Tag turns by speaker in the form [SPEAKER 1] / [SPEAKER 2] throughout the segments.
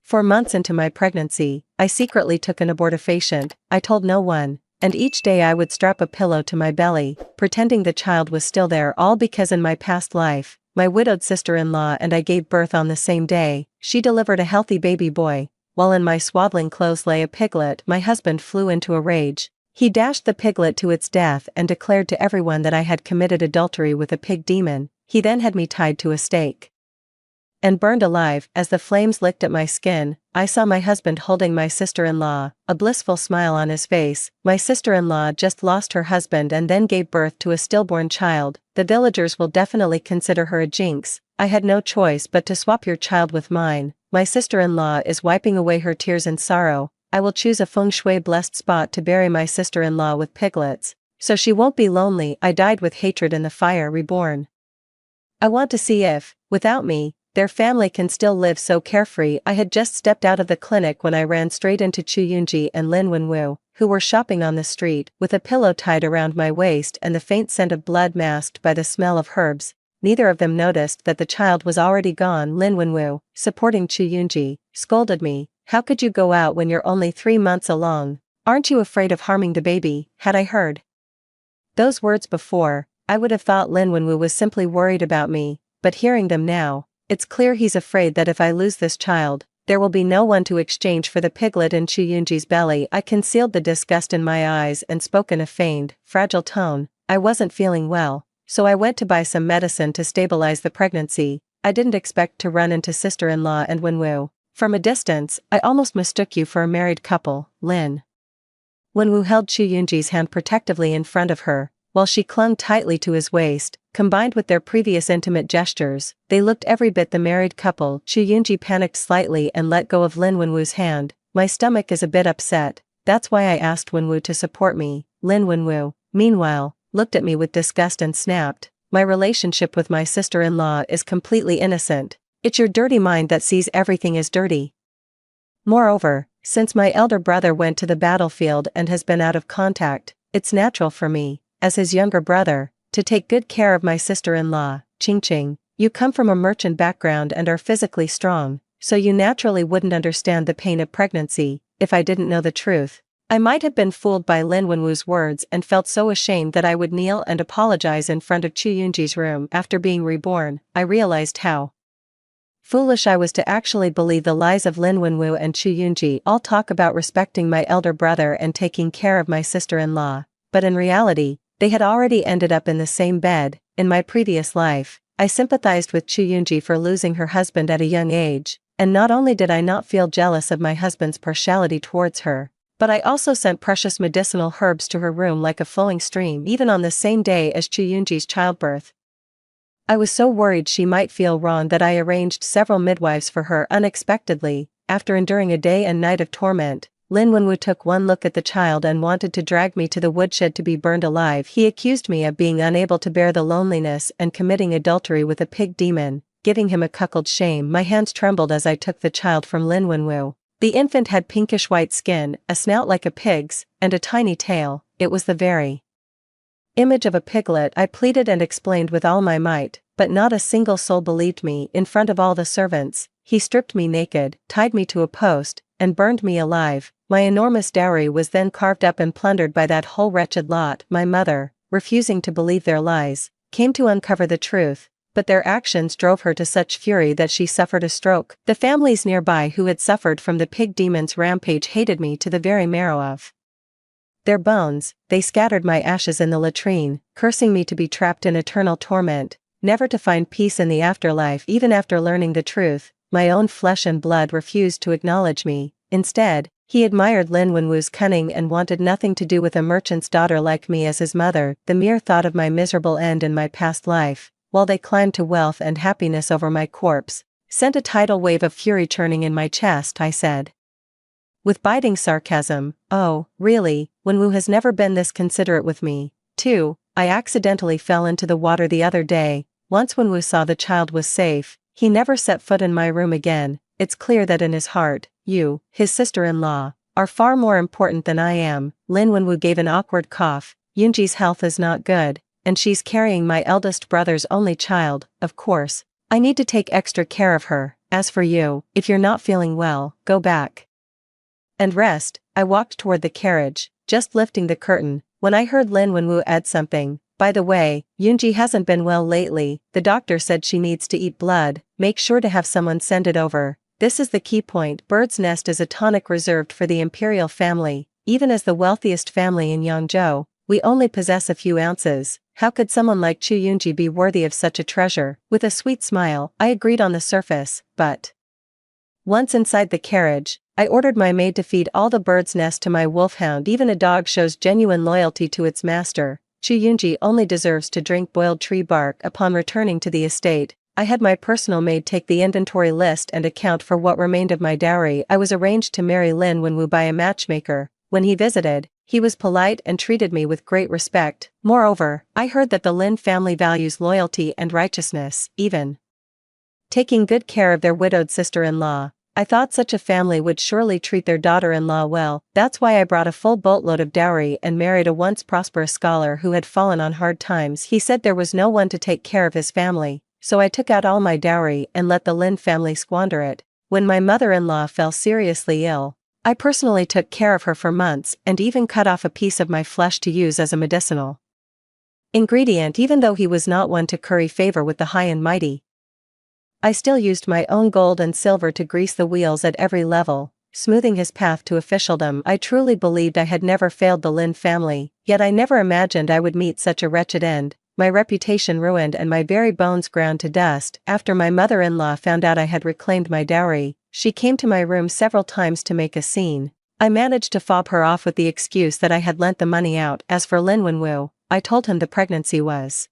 [SPEAKER 1] For months into my pregnancy, I secretly took an abortifacient. I told no one. And each day I would strap a pillow to my belly, pretending the child was still there, all because in my past life, my widowed sister-in-law and I gave birth on the same day. She delivered a healthy baby boy. While in my swaddling clothes lay a piglet, my husband flew into a rage. He dashed the piglet to its death and declared to everyone that I had committed adultery with a pig demon. He then had me tied to a stake and burned alive. As the flames licked at my skin, I saw my husband holding my sister-in-law, a blissful smile on his face. My sister-in-law just lost her husband and then gave birth to a stillborn child. The villagers will definitely consider her a jinx. I had no choice but to swap your child with mine. My sister-in-law is wiping away her tears in sorrow. I will choose a feng shui blessed spot to bury my sister-in-law with piglets, so she won't be lonely. I died with hatred in the fire reborn. I want to see if, without me, their family can still live so carefree. I had just stepped out of the clinic when I ran straight into Chu Yunji and Lin Wenwu, who were shopping on the street, with a pillow tied around my waist and the faint scent of blood masked by the smell of herbs. Neither of them noticed that the child was already gone. Lin Wenwu, supporting Chu Yunji, scolded me. How could you go out when you're only 3 months along? Aren't you afraid of harming the baby? Had I heard those words before, I would have thought Lin Wenwu was simply worried about me, but hearing them now, it's clear he's afraid that if I lose this child, there will be no one to exchange for the piglet in Chu Yunji's belly. I concealed the disgust in my eyes and spoke in a feigned, fragile tone. I wasn't feeling well, so I went to buy some medicine to stabilize the pregnancy. I didn't expect to run into sister-in-law and Wenwu. From a distance, I almost mistook you for a married couple. Lin Wenwu held Chu Yunji's hand protectively in front of her, while she clung tightly to his waist. Combined with their previous intimate gestures, they looked every bit the married couple. Chu Yunji panicked slightly and let go of Lin Wenwu's hand. My stomach is a bit upset, that's why I asked Wenwu to support me. Lin Wenwu, meanwhile, looked at me with disgust and snapped, my relationship with my sister-in-law is completely innocent. It's your dirty mind that sees everything as dirty. Moreover, since my elder brother went to the battlefield and has been out of contact, it's natural for me, as his younger brother, to take good care of my sister-in-law. Ching, you come from a merchant background and are physically strong, so you naturally wouldn't understand the pain of pregnancy. If I didn't know the truth, I might have been fooled by Lin Wenwu's words and felt so ashamed that I would kneel and apologize in front of Chu Yunji's room. After being reborn, I realized how foolish I was to actually believe the lies of Lin Wenwu and Chu Yunji. All talk about respecting my elder brother and taking care of my sister-in-law, but in reality, they had already ended up in the same bed. In my previous life, I sympathized with Chu Yunji for losing her husband at a young age, and not only did I not feel jealous of my husband's partiality towards her, but I also sent precious medicinal herbs to her room like a flowing stream, even on the same day as Chu Yunji's childbirth. I was so worried she might feel wrong that I arranged several midwives for her. Unexpectedly, after enduring a day and night of torment, Lin Wenwu took one look at the child and wanted to drag me to the woodshed to be burned alive. He accused me of being unable to bear the loneliness and committing adultery with a pig demon, giving him a cuckold shame. My hands trembled as I took the child from Lin Wenwu. The infant had pinkish-white skin, a snout like a pig's, and a tiny tail. It was the very image of a piglet. I pleaded and explained with all my might, but not a single soul believed me. In front of all the servants, he stripped me naked, tied me to a post, and burned me alive. My enormous dowry was then carved up and plundered by that whole wretched lot. My mother, refusing to believe their lies, came to uncover the truth, but their actions drove her to such fury that she suffered a stroke. The families nearby who had suffered from the pig demon's rampage hated me to the very marrow of their bones. They scattered my ashes in the latrine, cursing me to be trapped in eternal torment, never to find peace in the afterlife. Even after learning the truth, my own flesh and blood refused to acknowledge me. Instead, he admired Lin Wenwu's cunning and wanted nothing to do with a merchant's daughter like me as his mother. The mere thought of my miserable end in my past life, while they climbed to wealth and happiness over my corpse, sent a tidal wave of fury churning in my chest. I said, with biting sarcasm, "Oh, really, Wenwu has never been this considerate with me, too. I accidentally fell into the water the other day. Once Wenwu saw the child was safe, he never set foot in my room again. It's clear that in his heart, you, his sister-in-law, are far more important than I am." Lin Wenwu gave an awkward cough. Yunji's health is not good, and she's carrying my eldest brother's only child. Of course, I need to take extra care of her. as for you, if you're not feeling well, go back and rest. I walked toward the carriage, just lifting the curtain, when I heard Lin Wenwu add something. By the way, Yoonji hasn't been well lately, the doctor said she needs to eat blood, make sure to have someone send it over. This is the key point. Bird's Nest is a tonic reserved for the imperial family. Even as the wealthiest family in Yangzhou, we only possess a few ounces. How could someone like Chu Yunji be worthy of such a treasure? With a sweet smile, I agreed on the surface, but once inside the carriage, I ordered my maid to feed all the bird's nest to my wolfhound. Even a dog shows genuine loyalty to its master. Chu Yunji only deserves to drink boiled tree bark. Upon returning to the estate, I had my personal maid take the inventory list and account for what remained of my dowry. I was arranged to marry Lin Wenwu by a matchmaker. When he visited, he was polite and treated me with great respect. Moreover, I heard that the Lin family values loyalty and righteousness, even taking good care of their widowed sister-in-law. I thought such a family would surely treat their daughter-in-law well. That's why I brought a full boatload of dowry and married a once prosperous scholar who had fallen on hard times. He said there was no one to take care of his family, so I took out all my dowry and let the Lin family squander it. When my mother-in-law fell seriously ill, I personally took care of her for months and even cut off a piece of my flesh to use as a medicinal ingredient. Even though he was not one to curry favor with the high and mighty, I still used my own gold and silver to grease the wheels at every level, smoothing his path to officialdom. I truly believed I had never failed the Lin family, yet I never imagined I would meet such a wretched end. My reputation ruined and my very bones ground to dust. After my mother-in-law found out I had reclaimed my dowry, she came to my room several times to make a scene. I managed to fob her off with the excuse that I had lent the money out. As for Lin Wenwu, I told him the pregnancy was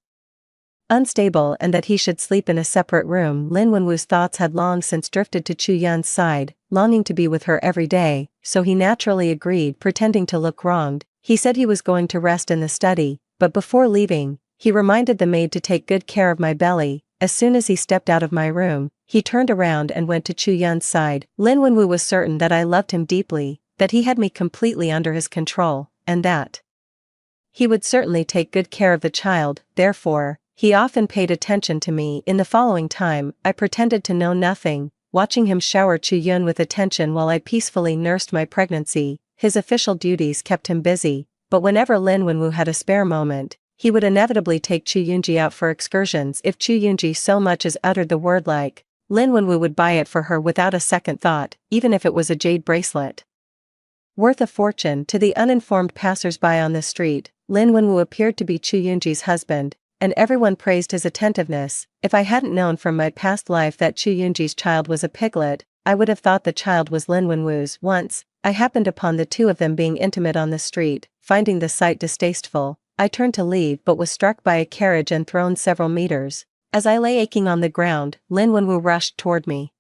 [SPEAKER 1] unstable and that he should sleep in a separate room. Lin Wenwu's thoughts had long since drifted to Chu Yun's side, longing to be with her every day, so he naturally agreed. Pretending to look wronged, he said he was going to rest in the study, but before leaving, he reminded the maid to take good care of my belly. As soon as he stepped out of my room, he turned around and went to Chu Yun's side. Lin Wenwu was certain that I loved him deeply, that he had me completely under his control, and that he would certainly take good care of the child. Therefore, he often paid attention to me. In the following time, I pretended to know nothing, watching him shower Chu Yun with attention while I peacefully nursed my pregnancy. His official duties kept him busy, but whenever Lin Wenwu had a spare moment, he would inevitably take Chu Yunji out for excursions. If Chu Yunji so much as uttered the word like, Lin Wenwu would buy it for her without a second thought, even if it was a jade bracelet worth a fortune. To the uninformed passers-by on the street, Lin Wenwu appeared to be Chu Yunji's husband, and everyone praised his attentiveness. If I hadn't known from my past life that Chu Yunji's child was a piglet, I would have thought the child was Lin Wenwu's. Once, I happened upon the two of them being intimate on the street. Finding the sight distasteful, I turned to leave but was struck by a carriage and thrown several meters. As I lay aching on the ground, Lin Wenwu rushed toward me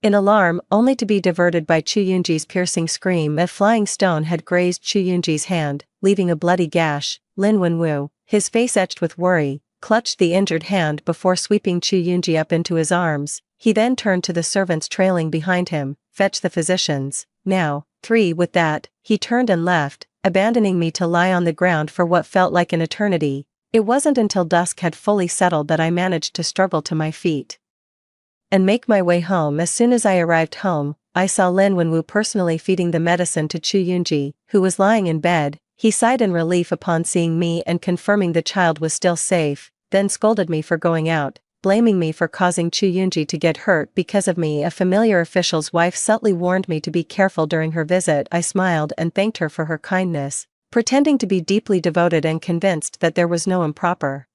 [SPEAKER 1] in alarm, only to be diverted by Chu Yunji's piercing scream. A flying stone had grazed Chu Yunji's hand, leaving a bloody gash. Lin Wenwu, his face etched with worry, clutched the injured hand before sweeping Chu Yunji up into his arms. He then turned to the servants trailing behind him, "Fetch the physicians, now." 3. With that, he turned and left, abandoning me to lie on the ground for what felt like an eternity. It wasn't until dusk had fully settled that I managed to struggle to my feet and make my way home. As soon as I arrived home, I saw Lin Wenwu personally feeding the medicine to Chu Yunji, who was lying in bed. He sighed in relief upon seeing me and confirming the child was still safe, then scolded me for going out, blaming me for causing Chu Yunji to get hurt because of me. A familiar official's wife subtly warned me to be careful during her visit. I smiled and thanked her for her kindness, pretending to be deeply devoted and convinced that there was no improper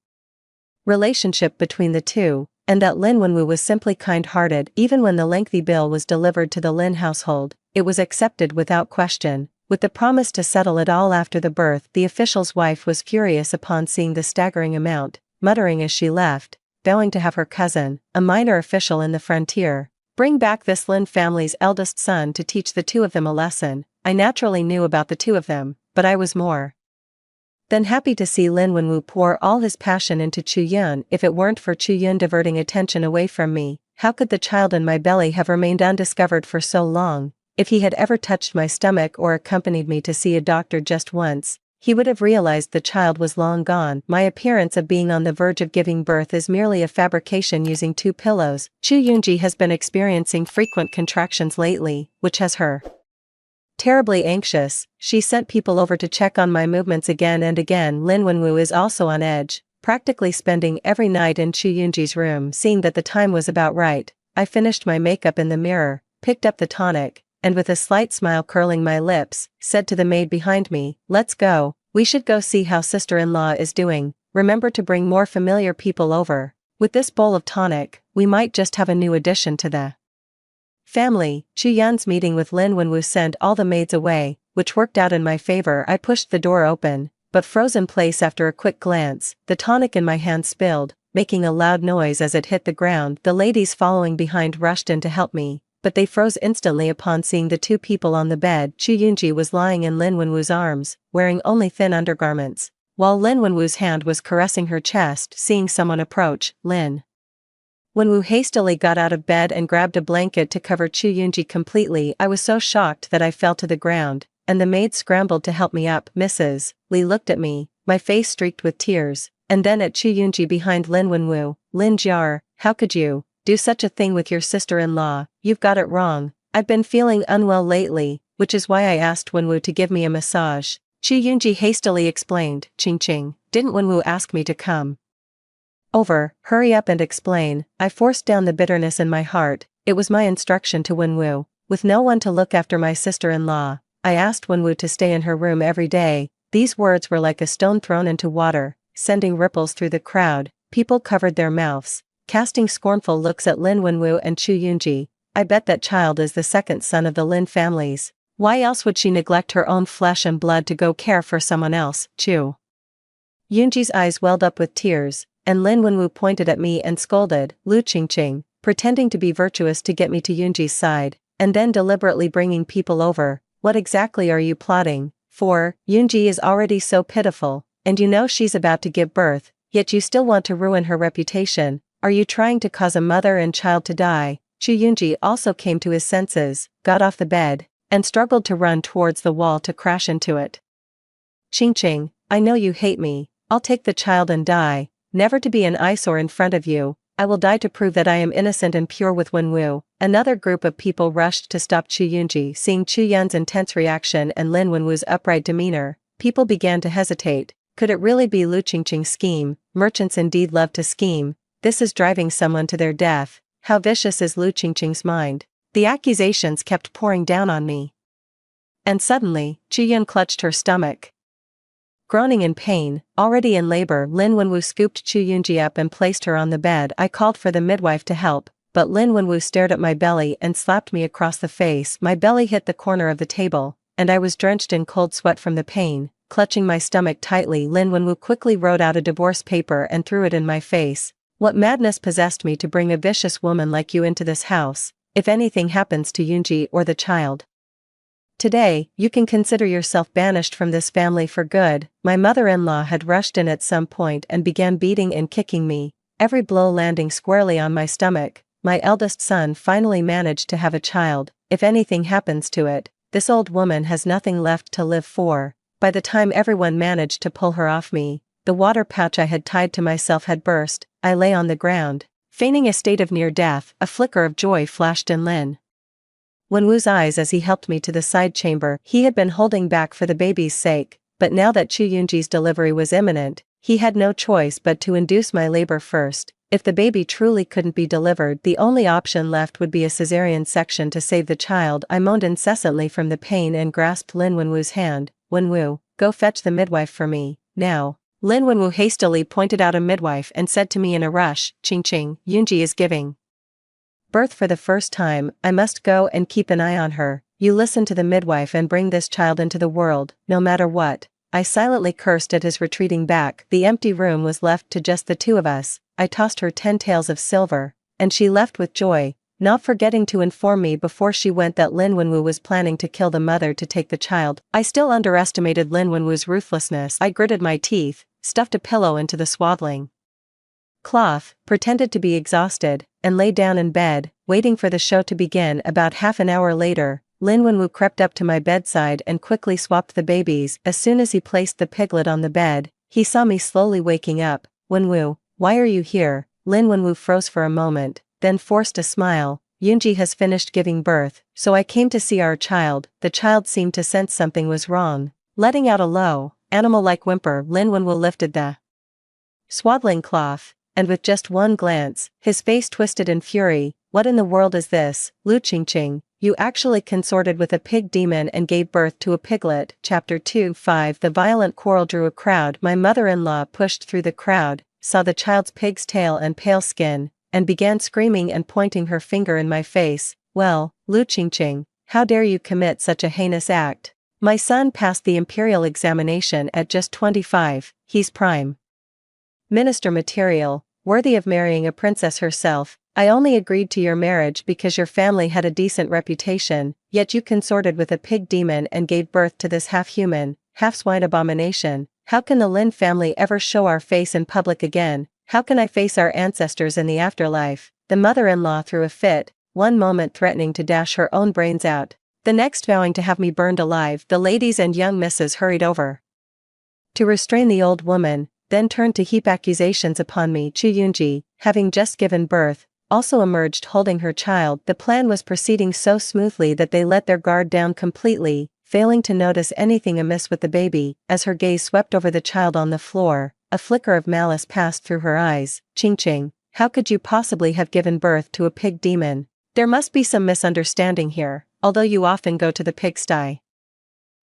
[SPEAKER 1] relationship between the two, and that Lin Wenwu was simply kind-hearted. Even when the lengthy bill was delivered to the Lin household, it was accepted without question, with the promise to settle it all after the birth. The official's wife was furious upon seeing the staggering amount, muttering as she left, vowing to have her cousin, a minor official in the frontier, bring back this Lin family's eldest son to teach the two of them a lesson. I naturally knew about the two of them, but I was more than happy to see Lin Wenwu pour all his passion into Chu Yun. If it weren't for Chu Yun diverting attention away from me, how could the child in my belly have remained undiscovered for so long? If he had ever touched my stomach or accompanied me to see a doctor just once, he would have realized the child was long gone. My appearance of being on the verge of giving birth is merely a fabrication using 2 pillows. Chu Yunji has been experiencing frequent contractions lately, which has her terribly anxious. She sent people over to check on my movements again and again. Lin Wenwu is also on edge, practically spending every night in Chu Yunji's room. Seeing that the time was about right, I finished my makeup in the mirror, picked up the tonic, and with a slight smile curling my lips, said to the maid behind me, "Let's go, we should go see how sister-in-law is doing. Remember to bring more familiar people over. With this bowl of tonic, we might just have a new addition to the family." Chu Yan's meeting with Lin Wenwu sent all the maids away, which worked out in my favor. I pushed the door open, but froze in place after a quick glance. The tonic in my hand spilled, making a loud noise as it hit the ground. The ladies following behind rushed in to help me, but they froze instantly upon seeing the 2 people on the bed. Chu Yunji was lying in Lin Wenwu's arms, wearing only thin undergarments, while Lin Wenwu's hand was caressing her chest. Seeing someone approach, Lin Wenwu hastily got out of bed and grabbed a blanket to cover Chu Yunji completely. I was so shocked that I fell to the ground, and the maid scrambled to help me up. Mrs. Li looked at me, my face streaked with tears, and then at Chu Yunji behind Lin Wenwu. "Lin Jiar, how could you do such a thing with your sister-in-law? You've got it wrong. I've been feeling unwell lately, which is why I asked Wenwu to give me a massage." Chu Yunji hastily explained. "Ching, didn't Wenwu ask me to come over? Hurry up and explain." I forced down the bitterness in my heart. It was my instruction to Wenwu. With no one to look after my sister-in-law, I asked Wenwu to stay in her room every day. These words were like a stone thrown into water, sending ripples through the crowd. People covered their mouths, casting scornful looks at Lin Wenwu and Chu Yunji. I bet that child is the second son of the Lin families. Why else would she neglect her own flesh and blood to go care for someone else? Chu Yunji's eyes welled up with tears, and Lin Wenwu pointed at me and scolded. "Lu Qingqing, pretending to be virtuous to get me to Yunji's side, and then deliberately bringing people over. What exactly are you plotting for? Yunji is already so pitiful, and you know she's about to give birth, yet you still want to ruin her reputation. Are you trying to cause a mother and child to die?" Chu Yunji also came to his senses, got off the bed, and struggled to run towards the wall to crash into it. "Qingqing, I know you hate me. I'll take the child and die, never to be an eyesore in front of you. I will die to prove that I am innocent and pure with Wenwu." Another group of people rushed to stop Chu Yunji. Seeing Chu Yan's intense reaction and Lin Wenwu's upright demeanor, people began to hesitate. Could it really be Lu Qingqing's scheme? Merchants indeed love to scheme. This is driving someone to their death. How vicious is Lu Qingqing's mind? The accusations kept pouring down on me. And suddenly, Chu Yan clutched her stomach. Groaning in pain, already in labor, Lin Wenwu scooped Chu Yunji up and placed her on the bed. I called for the midwife to help, but Lin Wenwu stared at my belly and slapped me across the face. My belly hit the corner of the table, and I was drenched in cold sweat from the pain. Clutching my stomach tightly, Lin Wenwu quickly wrote out a divorce paper and threw it in my face. "What madness possessed me to bring a vicious woman like you into this house? If anything happens to Yunji or the child today, you can consider yourself banished from this family for good." My mother-in-law had rushed in at some point and began beating and kicking me, every blow landing squarely on my stomach. My eldest son finally managed to have a child. If anything happens to it, this old woman has nothing left to live for. By the time everyone managed to pull her off me, the water pouch I had tied to myself had burst. I lay on the ground, feigning a state of near death. A flicker of joy flashed in Lin Wenwu's eyes as he helped me to the side chamber. He had been holding back for the baby's sake, but now that Chu Yunji's delivery was imminent, he had no choice but to induce my labor first. If the baby truly couldn't be delivered, the only option left would be a cesarean section to save the child. I moaned incessantly from the pain and grasped Lin Wenwu's hand. "Wenwu, go fetch the midwife for me, now." Lin Wenwu hastily pointed out a midwife and said to me in a rush, "Qingqing, Yunji is giving birth for the first time. I must go and keep an eye on her. You listen to the midwife and bring this child into the world, no matter what." I silently cursed at his retreating back. The empty room was left to just the 2 of us. I tossed her 10 taels of silver, and she left with joy, not forgetting to inform me before she went that Lin Wenwu was planning to kill the mother to take the child. I still underestimated Lin Wenwu's ruthlessness. I gritted my teeth, stuffed a pillow into the swaddling cloth, pretended to be exhausted, and lay down in bed, waiting for the show to begin. About half an hour later, Lin Wenwu crept up to my bedside and quickly swapped the babies. As soon as he placed the piglet on the bed, he saw me slowly waking up. Wenwu, why are you here? Lin Wenwu froze for a moment, then forced a smile. Yunji has finished giving birth, so I came to see our child. The child seemed to sense something was wrong. Letting out a low, animal-like whimper, Lin Wenwu lifted the swaddling cloth, and with just one glance, his face twisted in fury. What in the world is this? Lu Qingqing, you actually consorted with a pig demon and gave birth to a piglet. Chapter 2:5 The violent quarrel drew a crowd. My mother-in-law pushed through the crowd, saw the child's pig's tail and pale skin, and began screaming and pointing her finger in my face. Well, Lu Qingqing, how dare you commit such a heinous act? My son passed the imperial examination at just 25, he's prime minister material, worthy of marrying a princess herself. I only agreed to your marriage because your family had a decent reputation, yet you consorted with a pig demon and gave birth to this half-human, half-swine abomination. How can the Lin family ever show our face in public again? How can I face our ancestors in the afterlife? The mother-in-law threw a fit, one moment threatening to dash her own brains out, the next vowing to have me burned alive. The ladies and young misses hurried over to restrain the old woman, then turned to heap accusations upon me. Chu Yunji, having just given birth, also emerged holding her child. The plan was proceeding so smoothly that they let their guard down completely, failing to notice anything amiss with the baby. As her gaze swept over the child on the floor, a flicker of malice passed through her eyes. Qingqing, how could you possibly have given birth to a pig demon? There must be some misunderstanding here, although you often go to the pigsty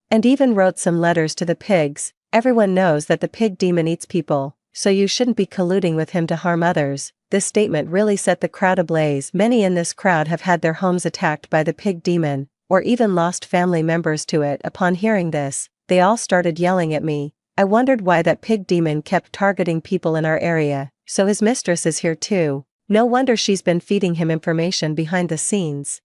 [SPEAKER 1] and even wrote some letters to the pigs. Everyone knows that the pig demon eats people, so you shouldn't be colluding with him to harm others. This statement really set the crowd ablaze. Many in this crowd have had their homes attacked by the pig demon, or even lost family members to it. Upon hearing this, they all started yelling at me. I wondered why that pig demon kept targeting people in our area. So his mistress is here too. No wonder she's been feeding him information behind the scenes.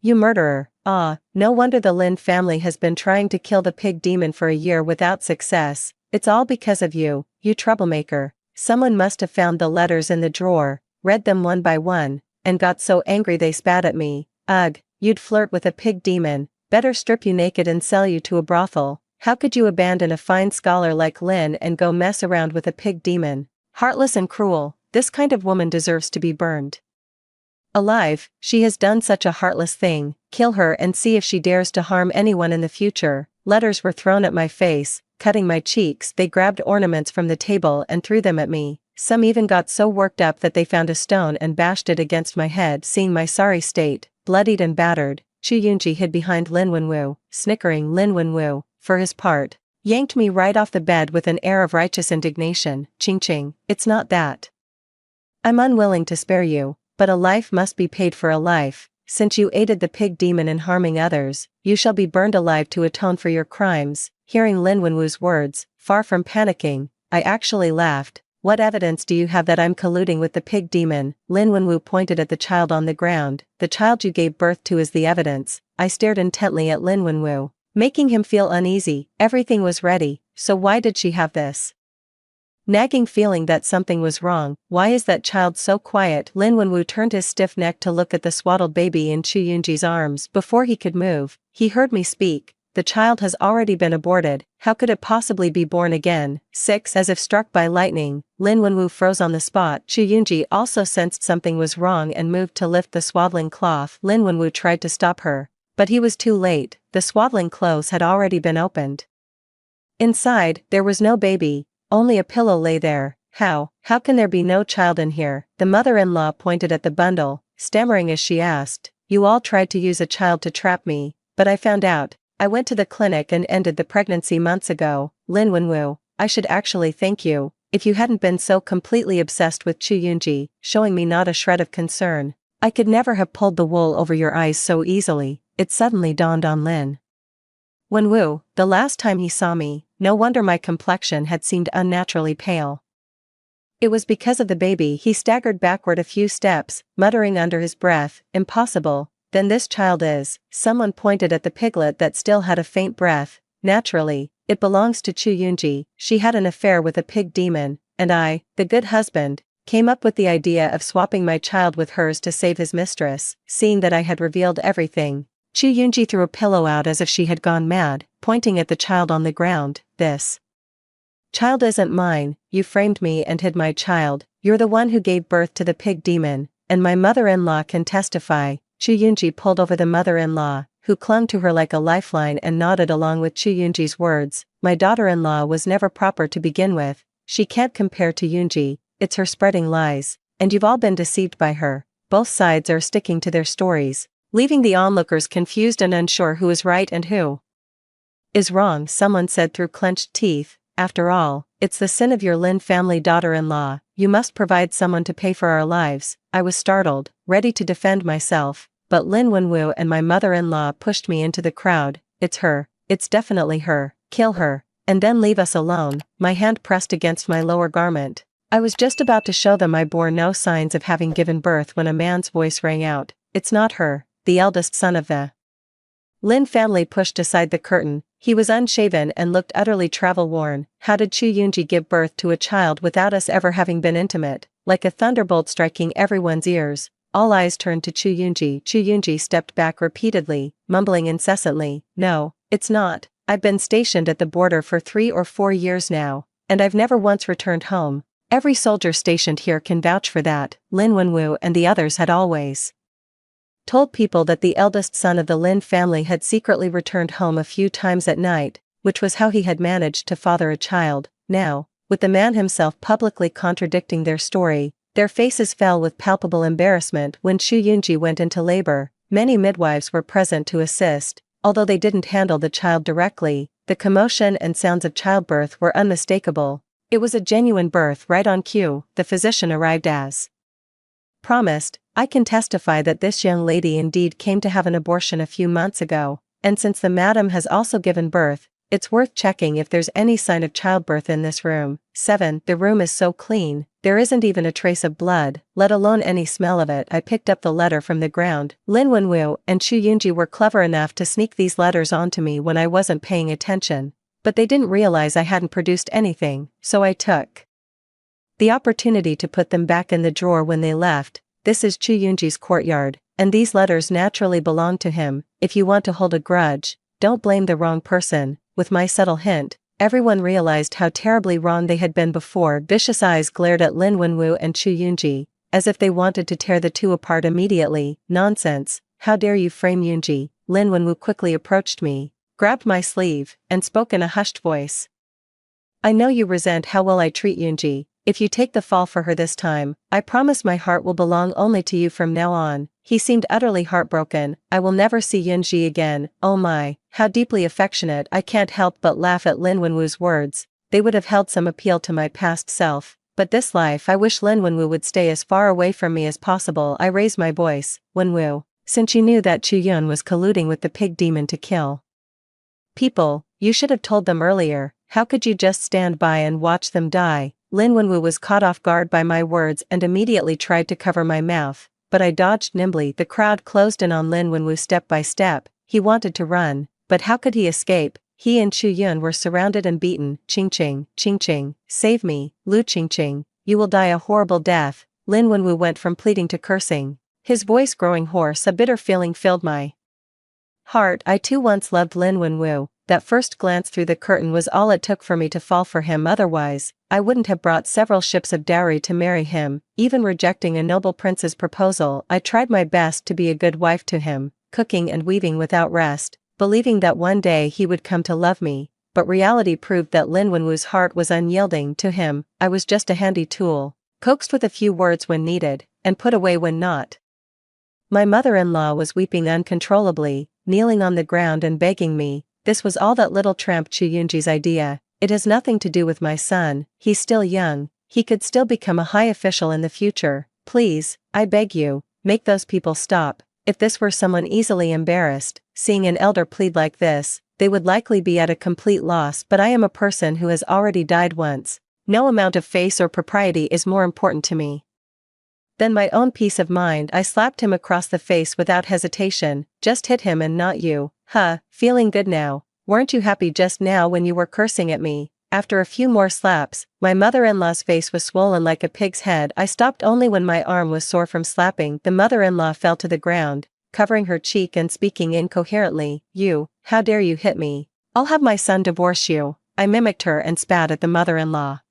[SPEAKER 1] You murderer. Ah, no wonder the Lin family has been trying to kill the pig demon for a year without success. It's all because of you, you troublemaker. Someone must have found the letters in the drawer, read them one by one, and got so angry they spat at me. Ugh, you'd flirt with a pig demon. Better strip you naked and sell you to a brothel. How could you abandon a fine scholar like Lin and go mess around with a pig demon? Heartless and cruel, this kind of woman deserves to be burned alive. She has done such a heartless thing. Kill her and see if she dares to harm anyone in the future. Letters were thrown at my face, cutting my cheeks. They grabbed ornaments from the table and threw them at me. Some even got so worked up that they found a stone and bashed it against my head. Seeing my sorry state, bloodied and battered, Chu Yunji hid behind Lin Wenwu, snickering. Lin Wenwu, for his part, yanked me right off the bed with an air of righteous indignation. Qingqing, it's not that I'm unwilling to spare you, but a life must be paid for a life. Since you aided the pig demon in harming others, you shall be burned alive to atone for your crimes. Hearing Lin Wenwu's words, far from panicking, I actually laughed. What evidence do you have that I'm colluding with the pig demon? Lin Wenwu pointed at the child on the ground. The child you gave birth to is the evidence. I stared intently at Lin Wenwu, making him feel uneasy. Everything was ready, so why did she have this nagging feeling that something was wrong? Why is that child so quiet? Lin Wenwu turned his stiff neck to look at the swaddled baby in Chu Yunji's arms. Before he could move, he heard me speak. The child has already been aborted. How could it possibly be born again? 6. As if struck by lightning, Lin Wenwu froze on the spot. Chu Yunji also sensed something was wrong and moved to lift the swaddling cloth. Lin Wenwu tried to stop her, but he was too late. The swaddling clothes had already been opened. Inside, there was no baby. Only a pillow lay there. How can there be no child in here? The mother-in-law pointed at the bundle, stammering as she asked, you all tried to use a child to trap me, but I found out. I went to the clinic and ended the pregnancy months ago. Lin Wenwu, I should actually thank you. If you hadn't been so completely obsessed with Chu Yunji, showing me not a shred of concern, I could never have pulled the wool over your eyes so easily. It suddenly dawned on Lin Wenwu, the last time he saw me, no wonder my complexion had seemed unnaturally pale. It was because of the baby. He staggered backward a few steps, muttering under his breath, impossible, then this child is. Someone pointed at the piglet that still had a faint breath. Naturally, it belongs to Chu Yunji. She had an affair with a pig demon, and I, the good husband, came up with the idea of swapping my child with hers to save his mistress. Seeing that I had revealed everything, Chu Yunji threw a pillow out as if she had gone mad, pointing at the child on the ground. This child isn't mine, you framed me and hid my child, you're the one who gave birth to the pig demon, and my mother-in-law can testify. Chu Yunji pulled over the mother-in-law, who clung to her like a lifeline and nodded along with Chu Yunji's words. My daughter-in-law was never proper to begin with, she can't compare to Yunji, it's her spreading lies, and you've all been deceived by her. Both sides are sticking to their stories, leaving the onlookers confused and unsure who is right and who is wrong. Someone said through clenched teeth, after all, it's the sin of your Lin family daughter-in-law, you must provide someone to pay for our lives. I was startled, ready to defend myself, but Lin Wenwu and my mother-in-law pushed me into the crowd. It's her, it's definitely her, kill her, and then leave us alone. My hand pressed against my lower garment. I was just about to show them I bore no signs of having given birth when a man's voice rang out. It's not her, the eldest son of the Lin family pushed aside the curtain. He was unshaven and looked utterly travel-worn. How did Chu Yunji give birth to a child without us ever having been intimate? Like a thunderbolt striking everyone's ears, all eyes turned to Chu Yunji. Chu Yunji stepped back repeatedly, mumbling incessantly, no, it's not. I've been stationed at the border for 3 or 4 years now, and I've never once returned home. Every soldier stationed here can vouch for that. Lin Wenwu and the others had always told people that the eldest son of the Lin family had secretly returned home a few times at night, which was how he had managed to father a child. Now, with the man himself publicly contradicting their story, their faces fell with palpable embarrassment. When Chu Yunji went into labor, many midwives were present to assist. Although they didn't handle the child directly, the commotion and sounds of childbirth were unmistakable. It was a genuine birth right on cue. The physician arrived as promised. I can testify that this young lady indeed came to have an abortion a few months ago, and since the madam has also given birth, it's worth checking if there's any sign of childbirth in this room. 7. The room is so clean, there isn't even a trace of blood, let alone any smell of it. I picked up the letter from the ground. Lin Wenwu and Chu Yunji were clever enough to sneak these letters onto me when I wasn't paying attention, but they didn't realize I hadn't produced anything, so I took the opportunity to put them back in the drawer when they left. This is Chu Yunji's courtyard, and these letters naturally belong to him. If you want to hold a grudge, don't blame the wrong person. With my subtle hint, everyone realized how terribly wrong they had been before. Vicious eyes glared at Lin Wenwu and Chu Yunji, as if they wanted to tear the two apart immediately. Nonsense, how dare you frame Yunji? Lin Wenwu quickly approached me, grabbed my sleeve, and spoke in a hushed voice. I know you resent how well I treat Yunji. If you take the fall for her this time, I promise my heart will belong only to you from now on. He seemed utterly heartbroken. I will never see Yunji again. Oh my, how deeply affectionate. I can't help but laugh at Lin Wenwu's words. They would have held some appeal to my past self, but this life I wish Lin Wenwu would stay as far away from me as possible. I raised my voice. Wenwu, since you knew that Chu Yun was colluding with the pig demon to kill people, you should have told them earlier. How could you just stand by and watch them die? Lin Wenwu was caught off guard by my words and immediately tried to cover my mouth, but I dodged nimbly. The crowd closed in on Lin Wenwu step by step. He wanted to run, but how could he escape? He and Chu Yun were surrounded and beaten. Ching ching, ching ching, save me, Lu Ching ching, you will die a horrible death. Lin Wenwu went from pleading to cursing, his voice growing hoarse. A bitter feeling filled my heart. I too once loved Lin Wenwu. That first glance through the curtain was all it took for me to fall for him. Otherwise, I wouldn't have brought several ships of dowry to marry him. Even rejecting a noble prince's proposal, I tried my best to be a good wife to him, cooking and weaving without rest, believing that one day he would come to love me. But reality proved that Lin Wenwu's heart was unyielding to him. I was just a handy tool, coaxed with a few words when needed, and put away when not. My mother-in-law was weeping uncontrollably, kneeling on the ground and begging me. This was all that little tramp Chu Yunji's idea. It has nothing to do with my son, he's still young, he could still become a high official in the future. Please, I beg you, make those people stop. If this were someone easily embarrassed, seeing an elder plead like this, they would likely be at a complete loss. But I am a person who has already died once. No amount of face or propriety is more important to me than my own peace of mind. I slapped him across the face without hesitation. Just hit him and not you. Huh, feeling good now? Weren't you happy just now when you were cursing at me? After a few more slaps, my mother-in-law's face was swollen like a pig's head. I stopped only when my arm was sore from slapping. The mother-in-law fell to the ground, covering her cheek and speaking incoherently. How dare you hit me? I'll have my son divorce you. I mimicked her and spat at the mother-in-law.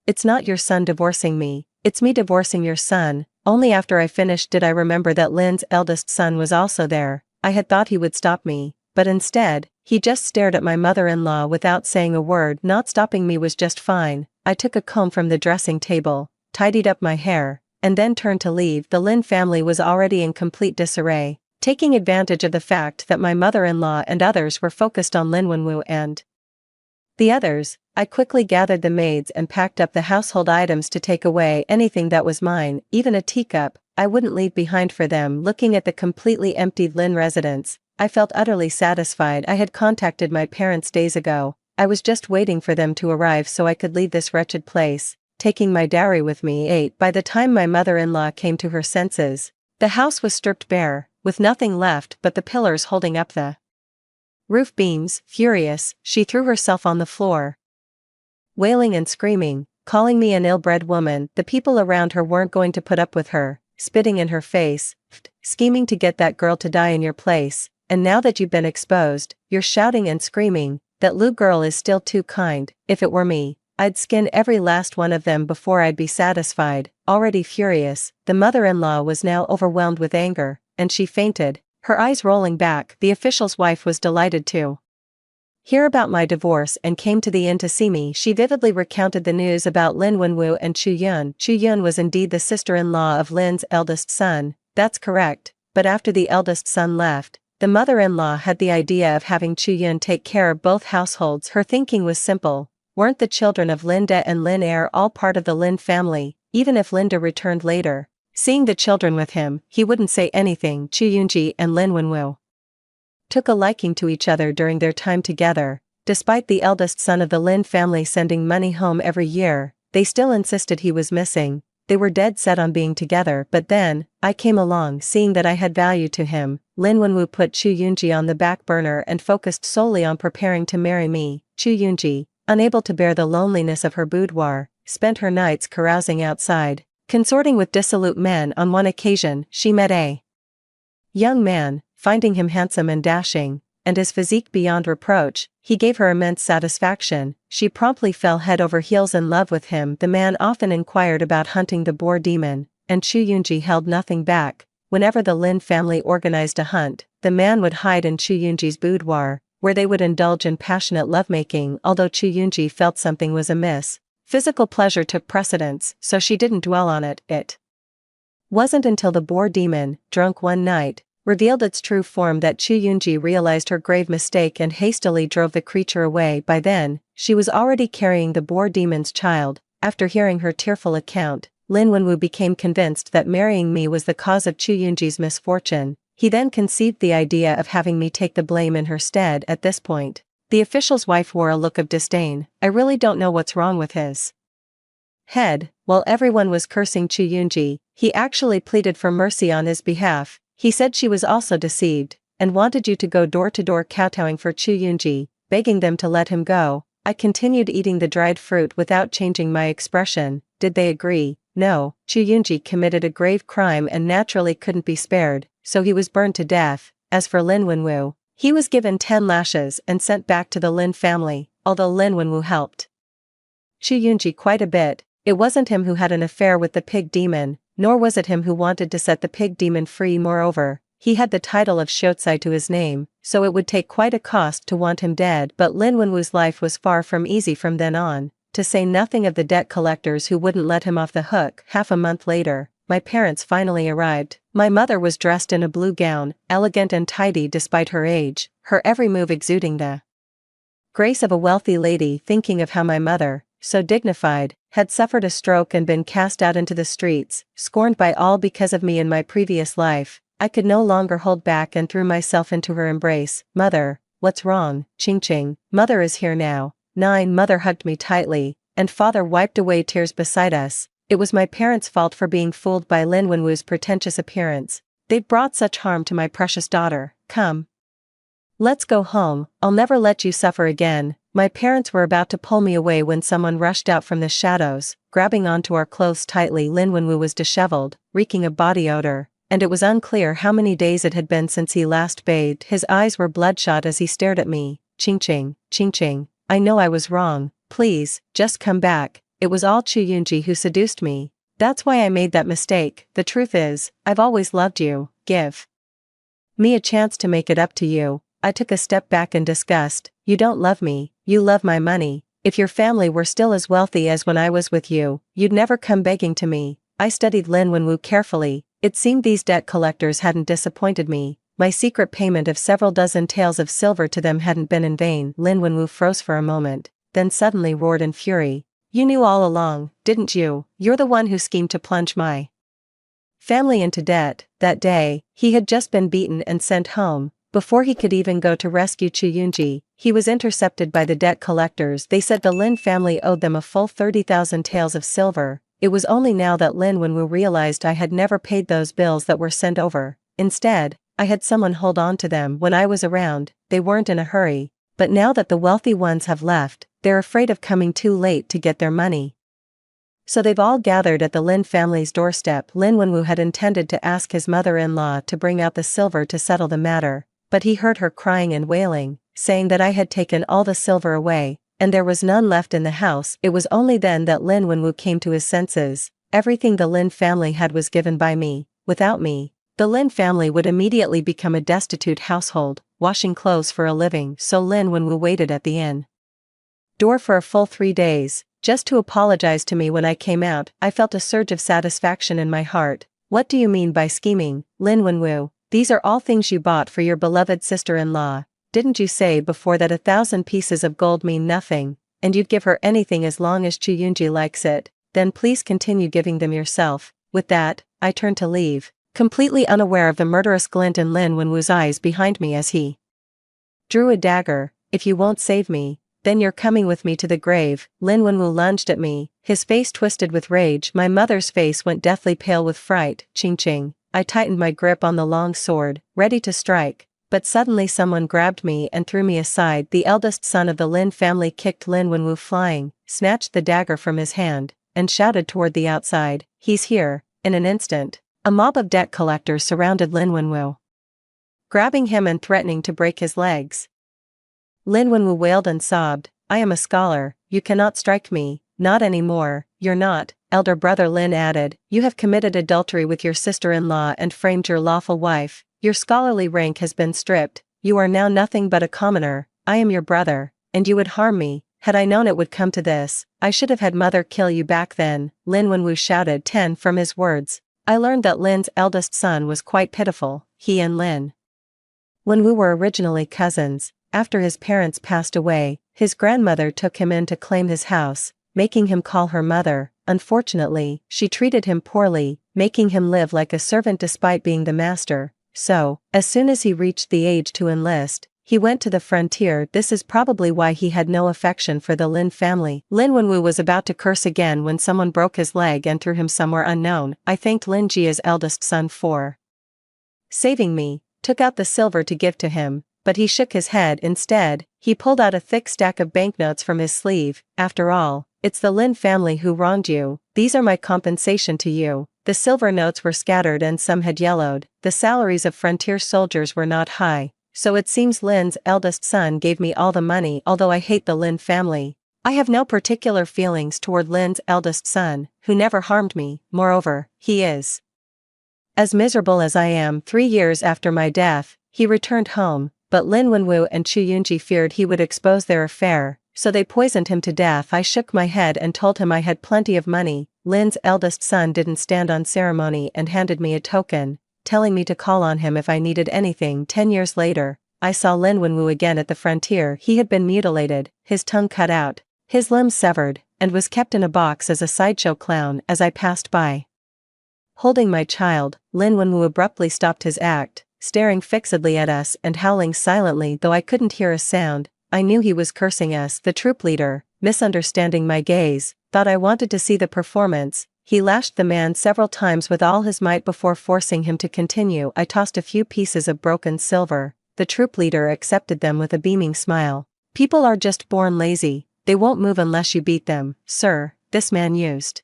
[SPEAKER 1] It's not your son divorcing me, it's me divorcing your son. Only after I finished did I remember that Lynn's eldest son was also there. I had thought he would stop me, but instead, he just stared at my mother-in-law without saying a word. Not stopping me was just fine. I took a comb from the dressing table, tidied up my hair, and then turned to leave. The Lynn family was already in complete disarray, taking advantage of the fact that my mother-in-law and others were focused on Lin Wenwu and the others. I quickly gathered the maids and packed up the household items to take away anything that was mine, even a teacup, I wouldn't leave behind for them. Looking at the completely emptied Lynn residence, I felt utterly satisfied. I had contacted my parents days ago. I was just waiting for them to arrive so I could leave this wretched place, taking my dowry with me. 8. By the time my mother-in-law came to her senses, the house was stripped bare, with nothing left but the pillars holding up the roof beams. Furious, she threw herself on the floor, wailing and screaming, calling me an ill-bred woman. The people around her weren't going to put up with her, spitting in her face, scheming to get that girl to die in your place, and now that you've been exposed, you're shouting and screaming, that Lou girl is still too kind. If it were me, I'd skin every last one of them before I'd be satisfied. Already furious, the mother-in-law was now overwhelmed with anger, and she fainted, her eyes rolling back. The official's wife was delighted to hear about my divorce and came to the inn to see me. She vividly recounted the news about Lin Wenwu and Chu Yun. Chu Yun was indeed the sister-in-law of Lin's eldest son, that's correct, but after the eldest son left, the mother-in-law had the idea of having Chu Yun take care of both households. Her thinking was simple. Weren't the children of Linda and Lin Er all part of the Lin family? Even if Linda returned later, seeing the children with him, he wouldn't say anything. Chu Yunji and Lin Wenwu took a liking to each other during their time together. Despite the eldest son of the Lin family sending money home every year, they still insisted he was missing. They were dead set on being together. But then, I came along. Seeing that I had value to him, Lin Wenwu put Chu Yunji on the back burner and focused solely on preparing to marry me. Chu Yunji, unable to bear the loneliness of her boudoir, spent her nights carousing outside, consorting with dissolute men. On one occasion, she met a young man. Finding him handsome and dashing, and his physique beyond reproach, he gave her immense satisfaction. She promptly fell head over heels in love with him. The man often inquired about hunting the boar demon, and Chu Yunji held nothing back. Whenever the Lin family organized a hunt, the man would hide in Chu Yunji's boudoir, where they would indulge in passionate lovemaking. Although Chu Yunji felt something was amiss, physical pleasure took precedence, so she didn't dwell on it. It wasn't until the boar demon, drunk one night, revealed its true form that Chu Yunji realized her grave mistake and hastily drove the creature away. By then, she was already carrying the boar demon's child. After hearing her tearful account, Lin Wenwu became convinced that marrying me was the cause of Chu Yunji's misfortune. He then conceived the idea of having me take the blame in her stead. At this point, the official's wife wore a look of disdain. I really don't know what's wrong with his head. While everyone was cursing Chu Yunji, he actually pleaded for mercy on his behalf. He said she was also deceived, and wanted you to go door to door kowtowing for Chu Yunji, begging them to let him go. I continued eating the dried fruit without changing my expression. Did they agree? No. Chu Yunji committed a grave crime and naturally couldn't be spared, so he was burned to death. As for Lin Wenwu, he was given 10 lashes and sent back to the Lin family. Although Lin Wenwu helped Chu Yunji quite a bit, it wasn't him who had an affair with the pig demon, nor was it him who wanted to set the pig demon free. Moreover, he had the title of Shotsai to his name, so it would take quite a cost to want him dead. But Lin Wenwu's life was far from easy from then on, to say nothing of the debt collectors who wouldn't let him off the hook. Half a month later, my parents finally arrived. My mother was dressed in a blue gown, elegant and tidy despite her age, her every move exuding the grace of a wealthy lady. Thinking of how my mother, so dignified, had suffered a stroke and been cast out into the streets, scorned by all because of me in my previous life, I could no longer hold back and threw myself into her embrace. Mother, what's wrong? Ching ching, mother is here now. 9. Mother hugged me tightly, and father wiped away tears beside us. It was my parents' fault for being fooled by Lin Wenwu's pretentious appearance. They'd brought such harm to my precious daughter. Come, let's go home, I'll never let you suffer again. My parents were about to pull me away when someone rushed out from the shadows, grabbing onto our clothes tightly. Lin Wenwu was disheveled, reeking of body odor, and it was unclear how many days it had been since he last bathed. His eyes were bloodshot as he stared at me. Ching ching, I know I was wrong, please, just come back. It was all Chu Yunji who seduced me. That's why I made that mistake. The truth is, I've always loved you. Give me a chance to make it up to you. I took a step back in disgust. You don't love me, you love my money. If your family were still as wealthy as when I was with you, you'd never come begging to me. I studied Lin Wenwu carefully. It seemed these debt collectors hadn't disappointed me. My secret payment of several dozen taels of silver to them hadn't been in vain. Lin Wenwu froze for a moment, then suddenly roared in fury. You knew all along, didn't you? You're the one who schemed to plunge my family into debt. That day, he had just been beaten and sent home. Before he could even go to rescue Chu Yunji, he was intercepted by the debt collectors. They said the Lin family owed them a full 30,000 taels of silver. It was only now that Lin Wenwu realized I had never paid those bills that were sent over. Instead, I had someone hold on to them when I was around. They weren't in a hurry, but now that the wealthy ones have left, they're afraid of coming too late to get their money. So they've all gathered at the Lin family's doorstep. Lin Wenwu had intended to ask his mother-in-law to bring out the silver to settle the matter, but he heard her crying and wailing, saying that I had taken all the silver away, and there was none left in the house. It was only then that Lin Wenwu came to his senses. Everything the Lin family had was given by me. Without me, the Lin family would immediately become a destitute household, washing clothes for a living. So Lin Wenwu waited at the inn door for a full 3 days, just to apologize to me. When I came out, I felt a surge of satisfaction in my heart. What do you mean by scheming, Lin Wenwu? These are all things you bought for your beloved sister-in-law. Didn't you say before that 1,000 pieces of gold mean nothing, and you'd give her anything as long as Chu Yunji likes it? Then please continue giving them yourself. With that, I turned to leave, completely unaware of the murderous glint in Lin Wenwu's eyes behind me as he drew a dagger. If you won't save me, then you're coming with me to the grave. Lin Wenwu lunged at me, his face twisted with rage. My mother's face went deathly pale with fright. Ching. I tightened my grip on the long sword, ready to strike, but suddenly someone grabbed me and threw me aside. The eldest son of the Lin family kicked Lin Wenwu flying, snatched the dagger from his hand, and shouted toward the outside, "He's here!" In an instant, a mob of debt collectors surrounded Lin Wenwu, grabbing him and threatening to break his legs. Lin Wenwu wailed and sobbed, "I am a scholar, you cannot strike me." "Not anymore, you're not," elder brother Lin added. "You have committed adultery with your sister-in-law and framed your lawful wife. Your scholarly rank has been stripped. You are now nothing but a commoner. I am your brother, and you would harm me. Had I known it would come to this, I should have had mother kill you back then." Lin Wenwu shouted. 10 From his words, I learned that Lin's eldest son was quite pitiful. He and Lin Wenwu were originally cousins. After his parents passed away, his grandmother took him in to claim his house, making him call her mother. Unfortunately, she treated him poorly, making him live like a servant despite being the master. So, as soon as he reached the age to enlist, he went to the frontier. This is probably why he had no affection for the Lin family. Lin Wenwu was about to curse again when someone broke his leg and threw him somewhere unknown. I thanked Lin Jia's eldest son for saving me, took out the silver to give to him, but he shook his head. Instead, he pulled out a thick stack of banknotes from his sleeve. "After all, it's the Lin family who wronged you. These are my compensation to you." The silver notes were scattered and some had yellowed. The salaries of frontier soldiers were not high, so it seems Lin's eldest son gave me all the money. Although I hate the Lin family, I have no particular feelings toward Lin's eldest son, who never harmed me. Moreover, he is as miserable as I am. 3 years after my death, he returned home, but Lin Wenwu and Chu Yunji feared he would expose their affair, so they poisoned him to death. I shook my head and told him I had plenty of money. Lin's eldest son didn't stand on ceremony and handed me a token, telling me to call on him if I needed anything. 10 years later, I saw Lin Wenwu again at the frontier. He had been mutilated, his tongue cut out, his limbs severed, and was kept in a box as a sideshow clown. As I passed by, holding my child, Lin Wenwu abruptly stopped his act, staring fixedly at us and howling silently. Though I couldn't hear a sound, I knew he was cursing us. The troop leader, misunderstanding my gaze, thought I wanted to see the performance. He lashed the man several times with all his might before forcing him to continue. I tossed a few pieces of broken silver. The troop leader accepted them with a beaming smile. "People are just born lazy. They won't move unless you beat them, sir." This man used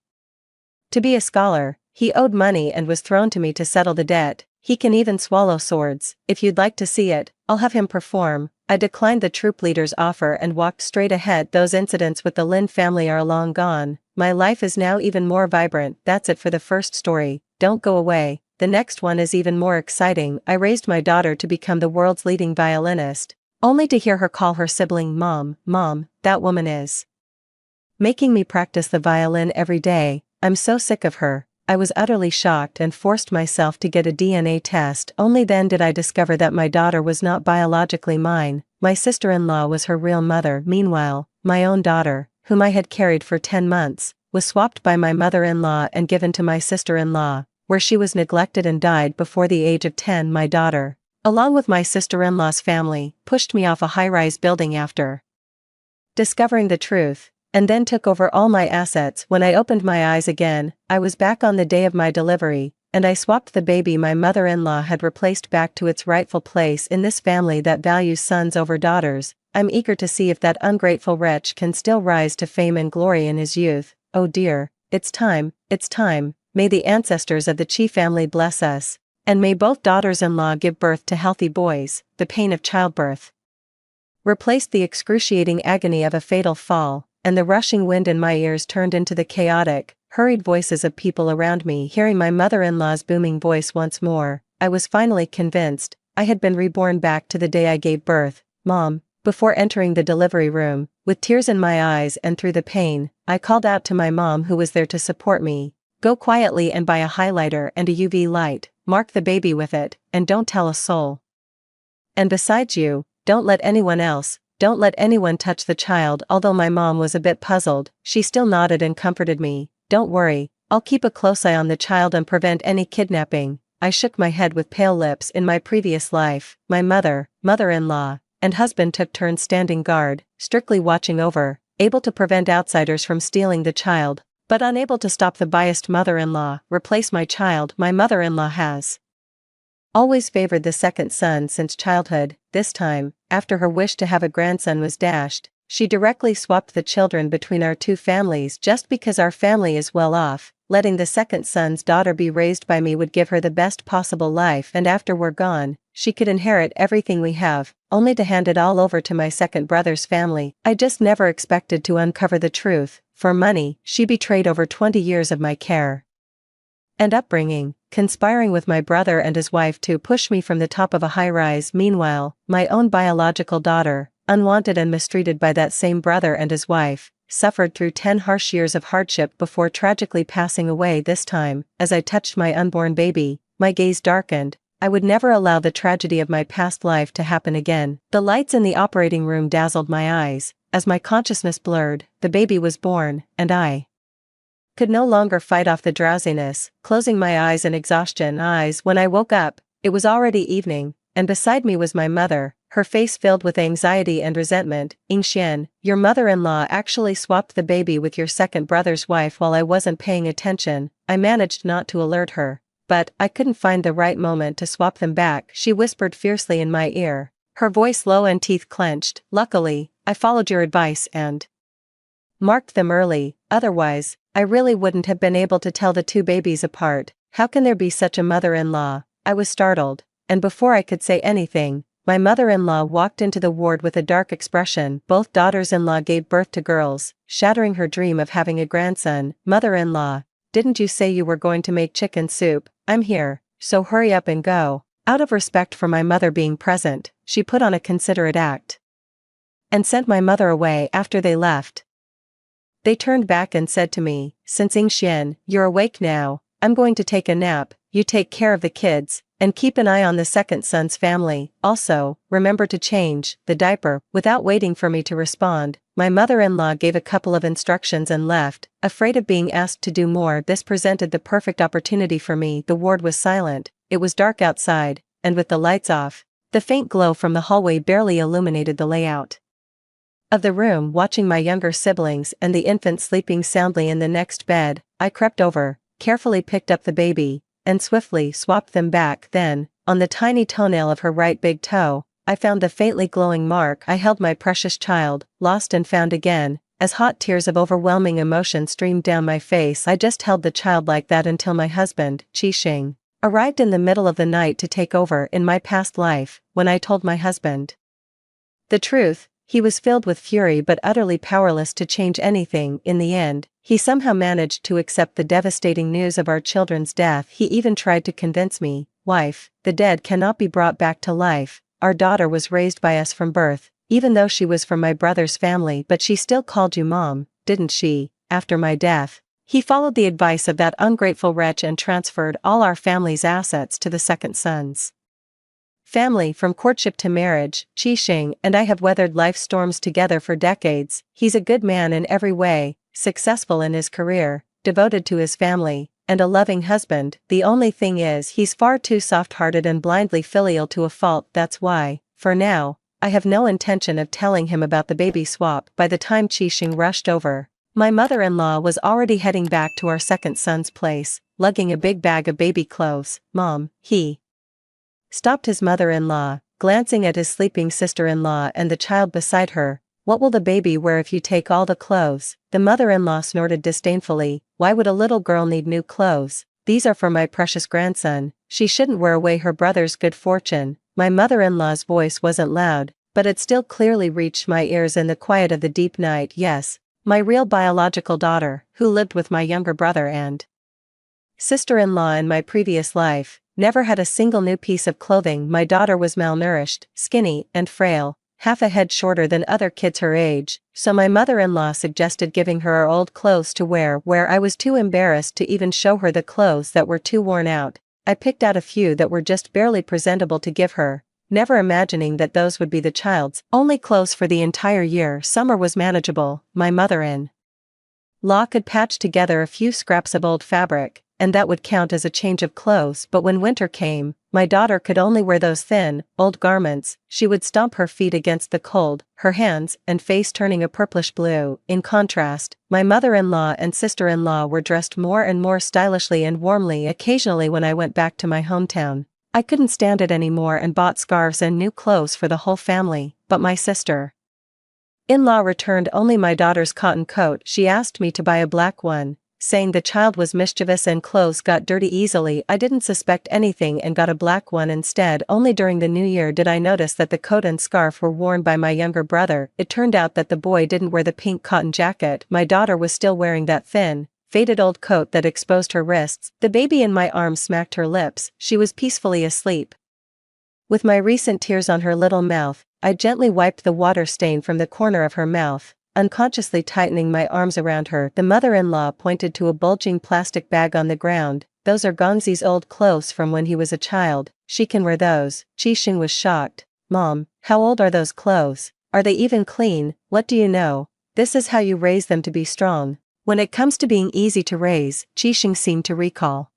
[SPEAKER 1] to be a scholar. He owed money and was thrown to me to settle the debt. He can even swallow swords. If you'd like to see it, I'll have him perform. I declined the troop leader's offer and walked straight ahead. Those incidents with the Lin family are long gone. My life is now even more vibrant. That's it for the first story. Don't go away. The next one is even more exciting. I raised my daughter to become the world's leading violinist, only to hear her call her sibling Mom. Mom, that woman is making me practice the violin every day. I'm so sick of her. I was utterly shocked and forced myself to get a DNA test. Only then did I discover that my daughter was not biologically mine. My sister-in-law was her real mother. Meanwhile, my own daughter, whom I had carried for 10 months, was swapped by my mother-in-law and given to my sister-in-law, where she was neglected and died before the age of 10. My daughter, along with my sister-in-law's family, pushed me off a high-rise building after discovering the truth, and then took over all my assets. When I opened my eyes again, I was back on the day of my delivery, and I swapped the baby my mother-in-law had replaced back to its rightful place in this family that values sons over daughters. I'm eager to see if that ungrateful wretch can still rise to fame and glory in his youth. Oh dear, it's time, it's time. May the ancestors of the Chi family bless us, and may both daughters-in-law give birth to healthy boys. The pain of childbirth replaced the excruciating agony of a fatal fall, and the rushing wind in my ears turned into the chaotic, hurried voices of people around me. Hearing my mother-in-law's booming voice once more, I was finally convinced I had been reborn back to the day I gave birth. Mom. Before entering the delivery room, with tears in my eyes and through the pain, I called out to my mom, who was there to support me. Go quietly and buy a highlighter and a UV light, mark the baby with it, and don't tell a soul. And besides you, don't let anyone else, don't let anyone touch the child. Although my mom was a bit puzzled, she still nodded and comforted me. Don't worry, I'll keep a close eye on the child and prevent any kidnapping. I shook my head with pale lips. In my previous life, my mother-in-law, and husband took turns standing guard, strictly watching over, able to prevent outsiders from stealing the child, but unable to stop the biased mother-in-law replace my child. My mother-in-law has always favored the second son since childhood. This time, after her wish to have a grandson was dashed, she directly swapped the children between our two families. Just because our family is well off, letting the second son's daughter be raised by me would give her the best possible life, and after we're gone, she could inherit everything we have, only to hand it all over to my second brother's family. I just never expected to uncover the truth. For money, she betrayed over 20 years of my care and upbringing, conspiring with my brother and his wife to push me from the top of a high-rise. Meanwhile, my own biological daughter, unwanted and mistreated by that same brother and his wife, suffered through 10 harsh years of hardship before tragically passing away. This time, as I touched my unborn baby, my gaze darkened. I would never allow the tragedy of my past life to happen again. The lights in the operating room dazzled my eyes. As my consciousness blurred, the baby was born, and I could no longer fight off the drowsiness, closing my eyes in exhaustion. When I woke up, it was already evening, and beside me was my mother, her face filled with anxiety and resentment. Yingxian, your mother-in-law actually swapped the baby with your second brother's wife while I wasn't paying attention. I managed not to alert her, but I couldn't find the right moment to swap them back. She whispered fiercely in my ear, her voice low and teeth clenched. Luckily, I followed your advice and marked them early, otherwise, I really wouldn't have been able to tell the two babies apart. How can there be such a mother-in-law? I was startled, and before I could say anything, my mother-in-law walked into the ward with a dark expression. Both daughters-in-law gave birth to girls, shattering her dream of having a grandson. Mother-in-law, didn't you say you were going to make chicken soup? I'm here, so hurry up and go. Out of respect for my mother being present, she put on a considerate act and sent my mother away. After they left, they turned back and said to me, since Yingxian, you're awake now, I'm going to take a nap. You take care of the kids, and keep an eye on the second son's family. Also, remember to change the diaper. Without waiting for me to respond, my mother-in-law gave a couple of instructions and left, afraid of being asked to do more. This presented the perfect opportunity for me. The ward was silent, it was dark outside, and with the lights off, the faint glow from the hallway barely illuminated the layout of the room. Watching my younger siblings and the infant sleeping soundly in the next bed, I crept over, carefully picked up the baby, and swiftly swapped them back. Then, on the tiny toenail of her right big toe, I found the faintly glowing mark. I held my precious child, lost and found again. As hot tears of overwhelming emotion streamed down my face, I just held the child like that until my husband, Qixing, arrived in the middle of the night to take over in my past life. When I told my husband the truth, he was filled with fury but utterly powerless to change anything. In the end, he somehow managed to accept the devastating news of our children's death. He even tried to convince me, "Wife, the dead cannot be brought back to life. Our daughter was raised by us from birth, even though she was from my brother's family, but she still called you mom, didn't she, after my death?" He followed the advice of that ungrateful wretch and transferred all our family's assets to the second son's family. From courtship to marriage, Qixing and I have weathered life's storms together for decades. He's a good man in every way, successful in his career, devoted to his family, and a loving husband. The only thing is he's far too soft-hearted and blindly filial to a fault. That's why, for now, I have no intention of telling him about the baby swap. By the time Qixing rushed over, my mother-in-law was already heading back to our second son's place, lugging a big bag of baby clothes. "Mom," he stopped his mother-in-law, glancing at his sleeping sister-in-law and the child beside her. "What will the baby wear if you take all the clothes?" The mother-in-law snorted disdainfully. "Why would a little girl need new clothes? These are for my precious grandson. She shouldn't wear away her brother's good fortune." My mother-in-law's voice wasn't loud, but it still clearly reached my ears in the quiet of the deep night. "Yes, my real biological daughter, who lived with my younger brother and sister-in-law in my previous life, never had a single new piece of clothing. My daughter was malnourished, skinny, and frail, half a head shorter than other kids her age, so my mother-in-law suggested giving her our old clothes to wear. Where I was too embarrassed to even show her the clothes that were too worn out, I picked out a few that were just barely presentable to give her, never imagining that those would be the child's only clothes for the entire year. Summer was manageable. My mother-in-law could patch together a few scraps of old fabric, and that would count as a change of clothes. But when winter came, my daughter could only wear those thin, old garments. She would stomp her feet against the cold, her hands and face turning a purplish blue. In contrast, my mother-in-law and sister-in-law were dressed more and more stylishly and warmly. Occasionally when I went back to my hometown, I couldn't stand it anymore and bought scarves and new clothes for the whole family. But my sister-in-law returned only my daughter's cotton coat. She asked me to buy a black one, saying the child was mischievous and clothes got dirty easily. I didn't suspect anything and got a black one instead. Only during the new year did I notice that the coat and scarf were worn by my younger brother. It turned out that the boy didn't wear the pink cotton jacket. My daughter was still wearing that thin, faded old coat that exposed her wrists. The baby in my arms smacked her lips. She was peacefully asleep. With my recent tears on her little mouth, I gently wiped the water stain from the corner of her mouth, unconsciously tightening my arms around her. The mother-in-law pointed to a bulging plastic bag on the ground. "Those are Gongzi's old clothes from when he was a child. She can wear those." Qixing was shocked. "Mom, how old are those clothes? Are they even clean? What do you know? This is how you raise them to be strong." When it comes to being easy to raise, Qixing seemed to recall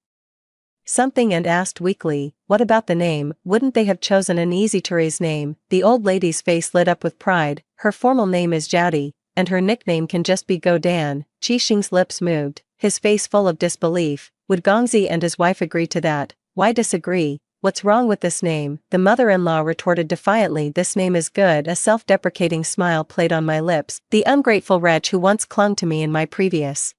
[SPEAKER 1] something and asked weakly, "What about the name? Wouldn't they have chosen an easy-to-raise name?" The old lady's face lit up with pride. "Her formal name is Jiaodi, and her nickname can just be Go Dan." Qixing's lips moved, his face full of disbelief. Would Gongzi and his wife agree to that? Why disagree? What's wrong with this name? The mother-in-law retorted defiantly. "This name is good." A self-deprecating smile played on my lips. The ungrateful wretch who once clung to me in my previous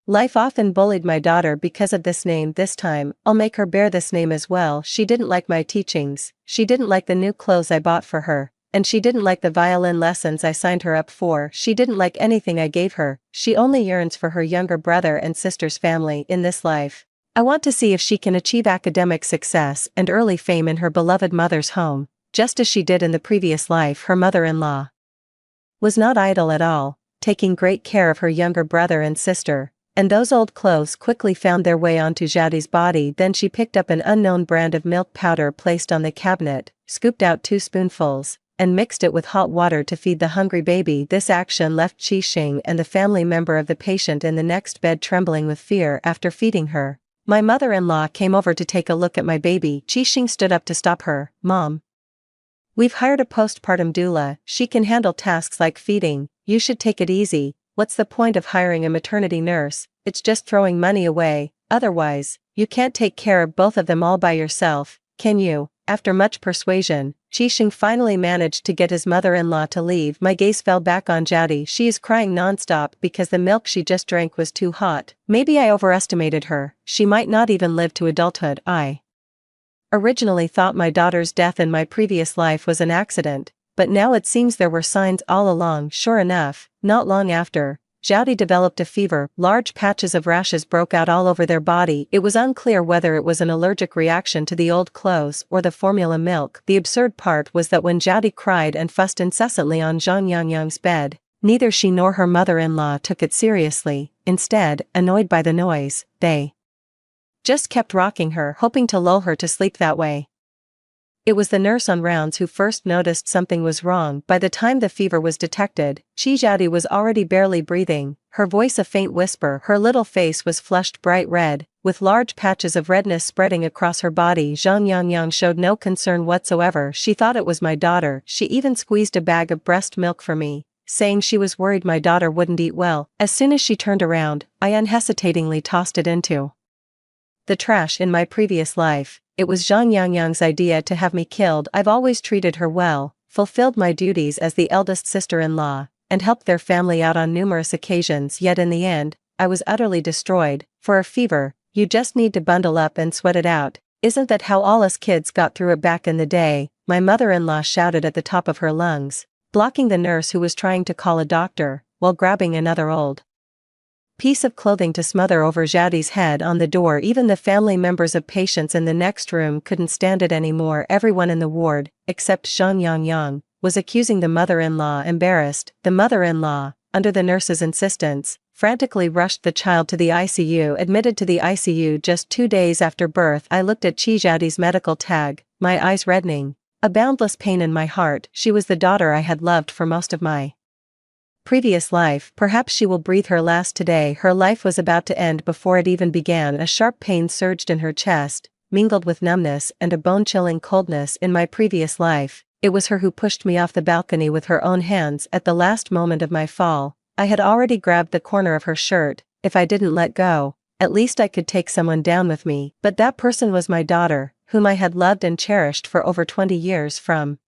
[SPEAKER 1] life often bullied my daughter because of this name. This time, I'll make her bear this name as well. She didn't like my teachings, she didn't like the new clothes I bought for her, and she didn't like the violin lessons I signed her up for. She didn't like anything I gave her. She only yearns for her younger brother and sister's family. In this life, I want to see if she can achieve academic success and early fame in her beloved mother's home, just as she did in the previous life. Her mother-in-law was not idle at all, taking great care of her younger brother and sister, and those old clothes quickly found their way onto Jiaodi's body. Then she picked up an unknown brand of milk powder placed on the cabinet, scooped out 2 spoonfuls, and mixed it with hot water to feed the hungry baby. This action left Qixing and the family member of the patient in the next bed trembling with fear. After feeding her, my mother-in-law came over to take a look at my baby. Qixing stood up to stop her. "Mom, we've hired a postpartum doula. She can handle tasks like feeding. You should take it easy. What's the point of hiring a maternity nurse? It's just throwing money away. Otherwise, you can't take care of both of them all by yourself, can you?" After much persuasion, Qisheng finally managed to get his mother-in-law to leave. My gaze fell back on Jadi. She is crying non-stop because the milk she just drank was too hot. Maybe I overestimated her. She might not even live to adulthood. I originally thought my daughter's death in my previous life was an accident, but now it seems there were signs all along. Sure enough, not long after, Jyoti developed a fever. Large patches of rashes broke out all over their body. It was unclear whether it was an allergic reaction to the old clothes or the formula milk. The absurd part was that when Jyoti cried and fussed incessantly on Zhang Yangyang's bed, neither she nor her mother-in-law took it seriously. Instead, annoyed by the noise, they just kept rocking her, hoping to lull her to sleep that way. It was the nurse on rounds who first noticed something was wrong. By the time the fever was detected, Jyoti was already barely breathing, her voice a faint whisper. Her little face was flushed bright red, with large patches of redness spreading across her body. Zhang Yangyang showed no concern whatsoever. She thought it was my daughter. She even squeezed a bag of breast milk for me, saying she was worried my daughter wouldn't eat well. As soon as she turned around, I unhesitatingly tossed it into the trash. In my previous life, it was Zhang Yangyang's idea to have me killed. I've always treated her well, fulfilled my duties as the eldest sister-in-law, and helped their family out on numerous occasions. Yet in the end, I was utterly destroyed. For a fever, you just need to bundle up and sweat it out. Isn't that how all us kids got through it back in the day? My mother-in-law shouted at the top of her lungs, blocking the nurse who was trying to call a doctor, while grabbing another old piece of clothing to smother over Jyothi's head on the door. Even the family members of patients in the next room couldn't stand it anymore. Everyone in the ward, except Zhang Yangyang, was accusing the mother-in-law. Embarrassed, the mother-in-law, under the nurse's insistence, frantically rushed the child to the ICU. Admitted to the ICU just 2 days after birth, I looked at Jyothi's medical tag, my eyes reddening, a boundless pain in my heart. She was the daughter I had loved for most of my previous life. Perhaps she will breathe her last today. Her life was about to end before it even began. A sharp pain surged in her chest, mingled with numbness and a bone-chilling coldness. In my previous life, it was her who pushed me off the balcony with her own hands. At the last moment of my fall, I had already grabbed the corner of her shirt. If I didn't let go, at least I could take someone down with me. But that person was my daughter, whom I had loved and cherished for over 20 years. From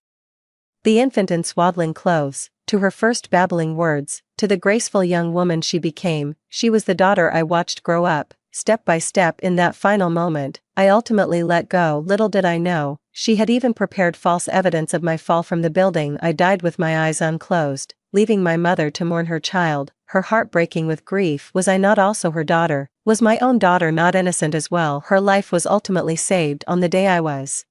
[SPEAKER 1] the infant in swaddling clothes, to her first babbling words, to the graceful young woman she became, she was the daughter I watched grow up, step by step. In that final moment, I ultimately let go. Little did I know, she had even prepared false evidence of my fall from the building. I died with my eyes unclosed, leaving my mother to mourn her child, her heart breaking with grief. Was I not also her daughter? Was my own daughter not innocent as well? Her life was ultimately saved. On the day I was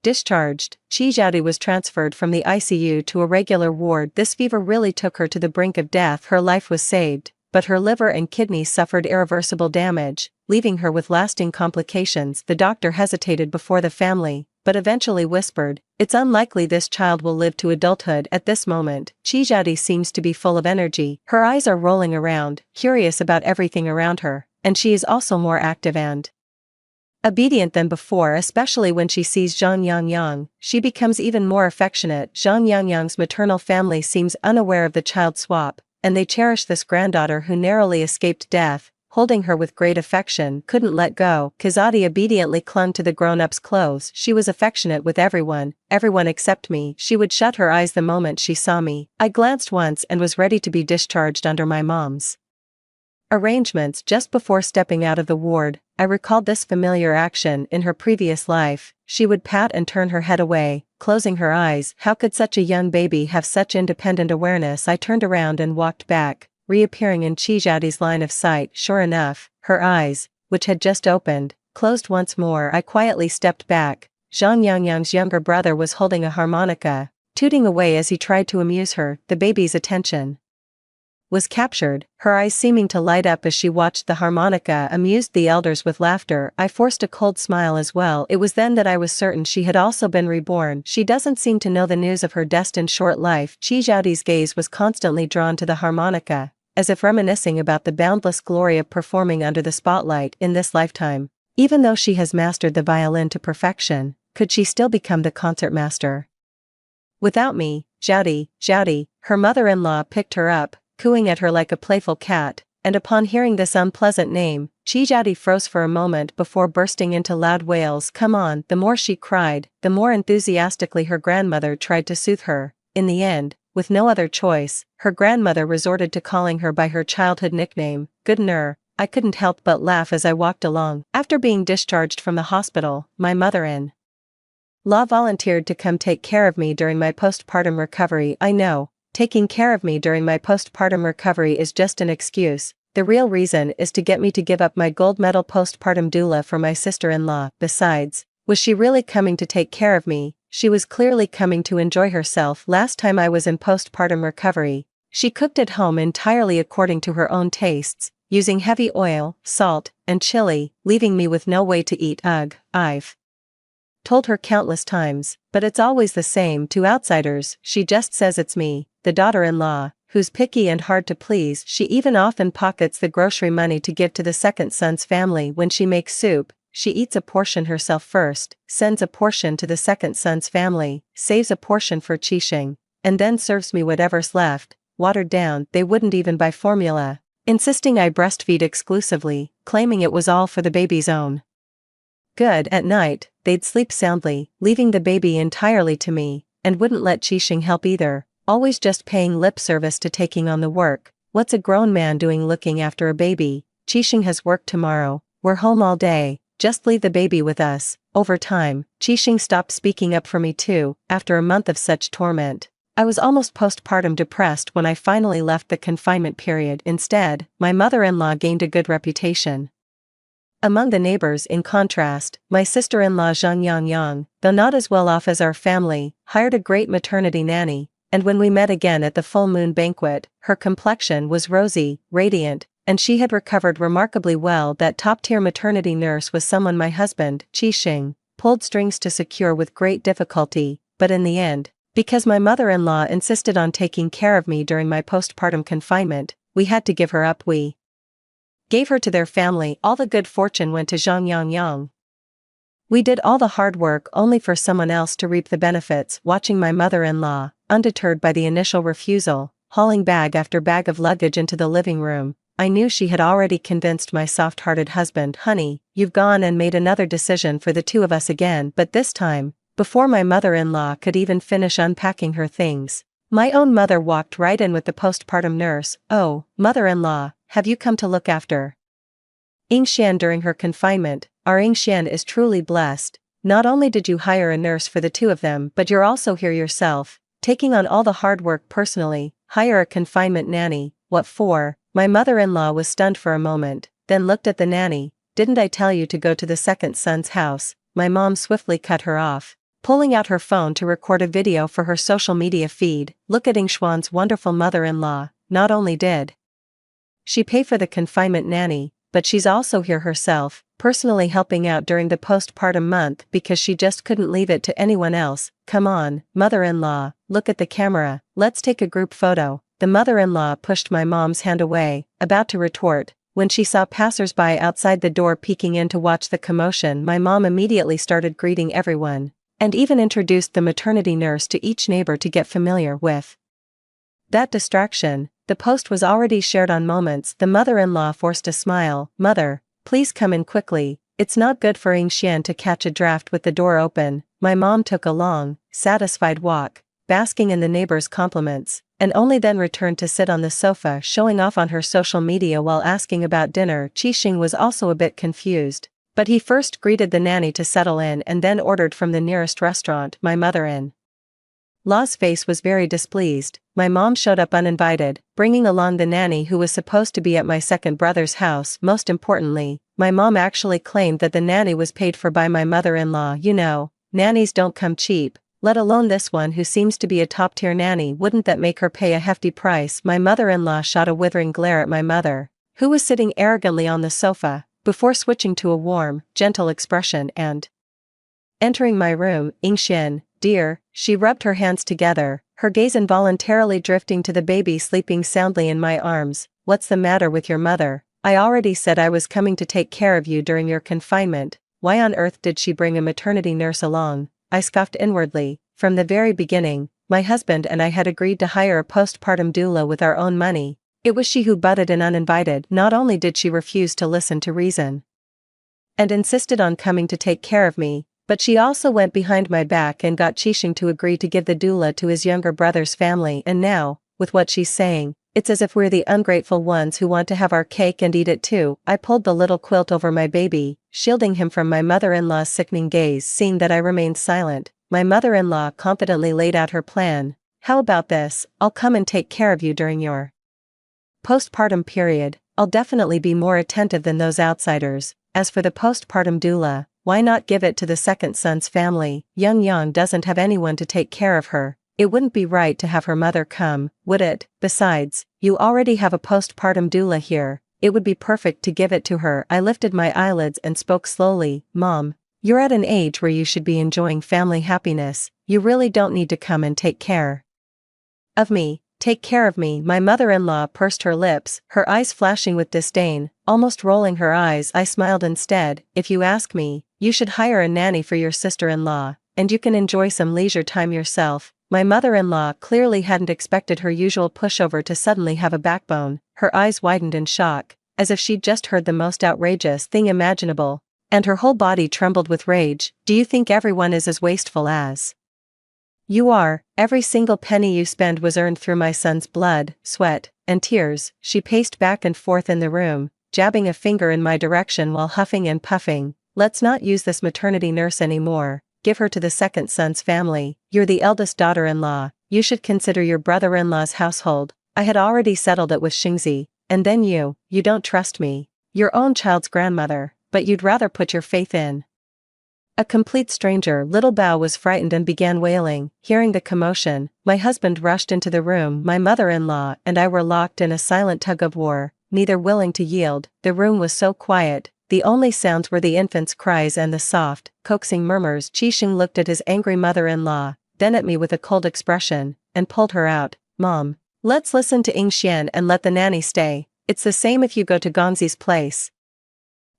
[SPEAKER 1] discharged, Jyoti was transferred from the ICU to a regular ward. This fever really took her to the brink of death. Her life was saved, but her liver and kidneys suffered irreversible damage, leaving her with lasting complications. The doctor hesitated before the family, but eventually whispered, "It's unlikely this child will live to adulthood." At this moment, Jyoti seems to be full of energy. Her eyes are rolling around, curious about everything around her, and she is also more active and obedient than before. Especially when she sees Zhang Yangyang, she becomes even more affectionate. Zhang Yangyang's maternal family seems unaware of the child swap, and they cherish this granddaughter who narrowly escaped death, holding her with great affection. Couldn't let go. Kazadi obediently clung to the grown-up's clothes. She was affectionate with everyone except me. She would shut her eyes the moment she saw me. I glanced once and was ready to be discharged under my mom's arrangements. Just before stepping out of the ward, I recalled this familiar action. In her previous life, she would pat and turn her head away, closing her eyes. How could such a young baby have such independent awareness? I turned around and walked back, reappearing in Jyothi's line of sight. Sure enough, her eyes, which had just opened, closed once more. I quietly stepped back. Zhang Yangyang's younger brother was holding a harmonica, tooting away as he tried to amuse her. The baby's attention was captured, her eyes seeming to light up as she watched the harmonica amused the elders with laughter. I forced a cold smile as well. It was then that I was certain she had also been reborn. She doesn't seem to know the news of her destined short life. Jyothi's gaze was constantly drawn to the harmonica, as if reminiscing about the boundless glory of performing under the spotlight in this lifetime. Even though she has mastered the violin to perfection, could she still become the concert master without me? Jyoti, her mother-in-law picked her up, cooing at her like a playful cat. and upon hearing this unpleasant name, Chijati froze for a moment before bursting into loud wails. Come on. The more she cried, the more enthusiastically her grandmother tried to soothe her. In the end, with no other choice, her grandmother resorted to calling her by her childhood nickname, Goodner. I couldn't help but laugh as I walked along. After being discharged from the hospital, my mother-in-law volunteered to come take care of me during my postpartum recovery. I know, taking care of me during my postpartum recovery is just an excuse. The real reason is to get me to give up my gold medal postpartum doula for my sister-in-law. Besides, was she really coming to take care of me? She was clearly coming to enjoy herself. Last time I was in postpartum recovery, she cooked at home entirely according to her own tastes, using heavy oil, salt, and chili, leaving me with no way to eat. Ugh, I've told her countless times, but it's always the same to outsiders. She just says it's me, the daughter-in-law, who's picky and hard to please. She even often pockets the grocery money to give to the second son's family. When she makes soup, she eats a portion herself first, sends a portion to the second son's family, saves a portion for Qixing, and then serves me whatever's left, watered down. They wouldn't even buy formula, insisting I breastfeed exclusively, claiming it was all for the baby's own good. At night, they'd sleep soundly, leaving the baby entirely to me, and wouldn't let Qixing help either, always just paying lip service to taking on the work. What's a grown man doing looking after a baby? Qixing has work tomorrow, we're home all day, just leave the baby with us. Over time, Qixing stopped speaking up for me too. After a month of such torment, I was almost postpartum depressed when I finally left the confinement period. Instead, my mother-in-law gained a good reputation among the neighbors. In contrast, my sister-in-law Zhang Yangyang, though not as well off as our family, hired a great maternity nanny, and when we met again at the full moon banquet, her complexion was rosy, radiant, and she had recovered remarkably well. That top-tier maternity nurse was someone my husband, Qixing, pulled strings to secure with great difficulty, but in the end, because my mother-in-law insisted on taking care of me during my postpartum confinement, we had to give her up. We gave her to their family. All the good fortune went to Zhang Yangyang. We did all the hard work only for someone else to reap the benefits. Watching my mother-in-law, undeterred by the initial refusal, hauling bag after bag of luggage into the living room, I knew she had already convinced my soft-hearted husband. Honey, you've gone and made another decision for the two of us again. But this time, before my mother-in-law could even finish unpacking her things, my own mother walked right in with the postpartum nurse. Oh, mother-in-law, have you come to look after Yingxian during her confinement? Our Yingxian is truly blessed. Not only did you hire a nurse for the two of them, but you're also here yourself, taking on all the hard work personally. Hire a confinement nanny, what for? My mother-in-law was stunned for a moment, then looked at the nanny. Didn't I tell you to go to the second son's house? My mom swiftly cut her off, pulling out her phone to record a video for her social media feed. Look at Yingxuan's wonderful mother-in-law. Not only did she pay for the confinement nanny, but she's also here herself, personally helping out during the postpartum month because she just couldn't leave it to anyone else. Come on, mother-in-law, look at the camera, let's take a group photo. The mother-in-law pushed my mom's hand away, about to retort. When she saw passers-by outside the door peeking in to watch the commotion, my mom immediately started greeting everyone, and even introduced the maternity nurse to each neighbor to get familiar with that distraction. The post was already shared on Moments. The mother-in-law forced a smile. Mother, please come in quickly. It's not good for Yingxian to catch a draft with the door open. My mom took a long, satisfied walk, basking in the neighbors' compliments, and only then returned to sit on the sofa showing off on her social media while asking about dinner. Qixing was also a bit confused, but he first greeted the nanny to settle in and then ordered from the nearest restaurant. My mother-in-law's face was very displeased. My mom showed up uninvited, bringing along the nanny who was supposed to be at my second brother's house. Most importantly, my mom actually claimed that the nanny was paid for by my mother-in-law. You know, nannies don't come cheap, let alone this one who seems to be a top-tier nanny. Wouldn't that make her pay a hefty price? My mother-in-law shot a withering glare at my mother, who was sitting arrogantly on the sofa, before switching to a warm, gentle expression and entering my room. Yingxian, dear, she rubbed her hands together, her gaze involuntarily drifting to the baby sleeping soundly in my arms. What's the matter with your mother? I already said I was coming to take care of you during your confinement. Why on earth did she bring a maternity nurse along? I scoffed inwardly. From the very beginning, my husband and I had agreed to hire a postpartum doula with our own money. It was she who butted in uninvited. Not only did she refuse to listen to reason and insisted on coming to take care of me, but she also went behind my back and got Chishing to agree to give the doula to his younger brother's family. And now, with what she's saying, it's as if we're the ungrateful ones who want to have our cake and eat it too. I pulled the little quilt over my baby, shielding him from my mother-in-law's sickening gaze. Seeing that I remained silent, my mother-in-law confidently laid out her plan. How about this? I'll come and take care of you during your postpartum period. I'll definitely be more attentive than those outsiders. As for the postpartum doula, why not give it to the second son's family? Young Yang doesn't have anyone to take care of her. It wouldn't be right to have her mother come, would it? Besides, you already have a postpartum doula here. It would be perfect to give it to her. I lifted my eyelids and spoke slowly. Mom, you're at an age where you should be enjoying family happiness. You really don't need to come and take care of me. Take care of me. My mother-in-law pursed her lips, her eyes flashing with disdain, almost rolling her eyes. I smiled instead. If you ask me, you should hire a nanny for your sister-in-law, and you can enjoy some leisure time yourself. My mother-in-law clearly hadn't expected her usual pushover to suddenly have a backbone. Her eyes widened in shock, as if she'd just heard the most outrageous thing imaginable, and her whole body trembled with rage. Do you think everyone is as wasteful as you are? Every single penny you spend was earned through my son's blood, sweat, and tears. She paced back and forth in the room, jabbing a finger in my direction while huffing and puffing. Let's not use this maternity nurse anymore. Give her to the second son's family. You're the eldest daughter-in-law. You should consider your brother-in-law's household. I had already settled it with Xingzi. And then you don't trust me. Your own child's grandmother, but you'd rather put your faith in a complete stranger. Little Bao was frightened and began wailing. Hearing the commotion, my husband rushed into the room. My mother-in-law and I were locked in a silent tug-of-war, neither willing to yield. The room was so quiet. The only sounds were the infant's cries and the soft, coaxing murmurs. Qixing looked at his angry mother-in-law, then at me with a cold expression, and pulled her out. Mom, let's listen to Yingxian and let the nanny stay. It's the same if you go to Gongzi's place.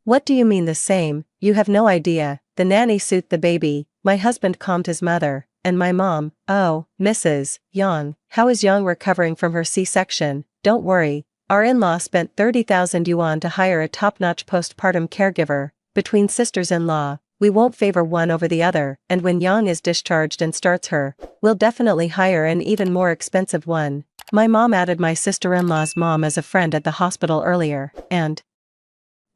[SPEAKER 1] What do you mean the same? You have no idea. The nanny soothed the baby. My husband calmed his mother, and my mom. Oh, Mrs. Yang, how is Yang recovering from her C-section? Don't worry. Our in-law spent 30,000 yuan to hire a top-notch postpartum caregiver. Between sisters-in-law, we won't favor one over the other, and when Yang is discharged and starts her, we'll definitely hire an even more expensive one. My mom added my sister-in-law's mom as a friend at the hospital earlier, and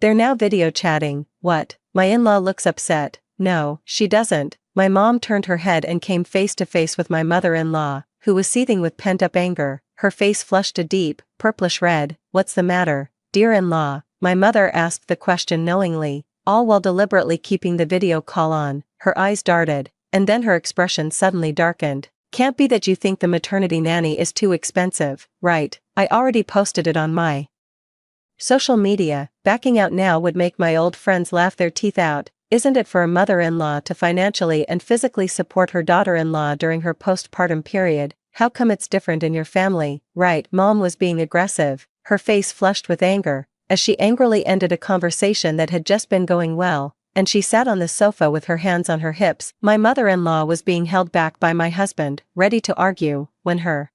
[SPEAKER 1] they're now video chatting. What? My in-law looks upset. No, she doesn't. My mom turned her head and came face to face with my mother-in-law, who was seething with pent-up anger. Her face flushed a deep, purplish red. What's the matter, dear in-law? My mother asked the question knowingly, all while deliberately keeping the video call on. Her eyes darted, and then her expression suddenly darkened. Can't be that you think the maternity nanny is too expensive, right? I already posted it on my social media. Backing out now would make my old friends laugh their teeth out. Isn't it for a mother-in-law to financially and physically support her daughter-in-law during her postpartum period? How come it's different in your family? Right, Mom was being aggressive, her face flushed with anger, as she angrily ended a conversation that had just been going well, and she sat on the sofa with her hands on her hips. My mother-in-law was being held back by my husband, ready to argue, when her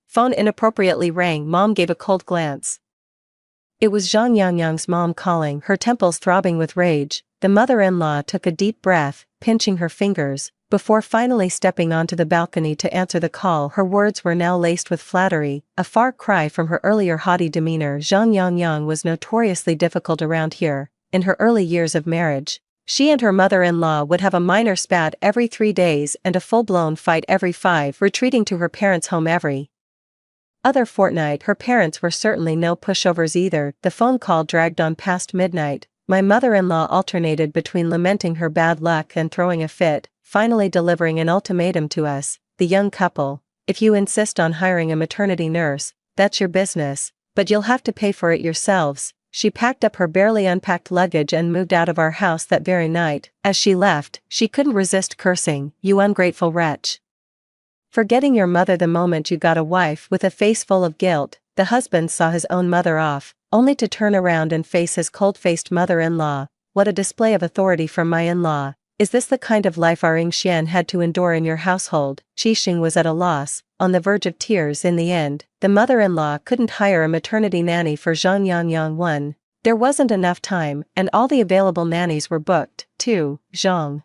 [SPEAKER 1] phone inappropriately rang. Mom gave a cold glance. It was Zhang Yangyang's mom calling, her temples throbbing with rage. The mother-in-law took a deep breath, pinching her fingers, before finally stepping onto the balcony to answer the call. Her words were now laced with flattery, a far cry from her earlier haughty demeanor. Zhang Yangyang was notoriously difficult around here. In her early years of marriage, she and her mother-in-law would have a minor spat every 3 days and a full-blown fight every 5, retreating to her parents' home every other fortnight. Her parents were certainly no pushovers either. The phone call dragged on past midnight. My mother-in-law alternated between lamenting her bad luck and throwing a fit, finally delivering an ultimatum to us, the young couple. If you insist on hiring a maternity nurse, that's your business, but you'll have to pay for it yourselves. She packed up her barely unpacked luggage and moved out of our house that very night. As she left, she couldn't resist cursing, "You ungrateful wretch. Forgetting your mother the moment you got a wife." With a face full of guilt, the husband saw his own mother off, only to turn around and face his cold-faced mother-in-law. What a display of authority from my in-law. Is this the kind of life our Xian had to endure in your household? Qixing was at a loss, on the verge of tears in the end. The mother-in-law couldn't hire a maternity nanny for Zhang Yangyang 1. There wasn't enough time, and all the available nannies were booked. 2. Zhang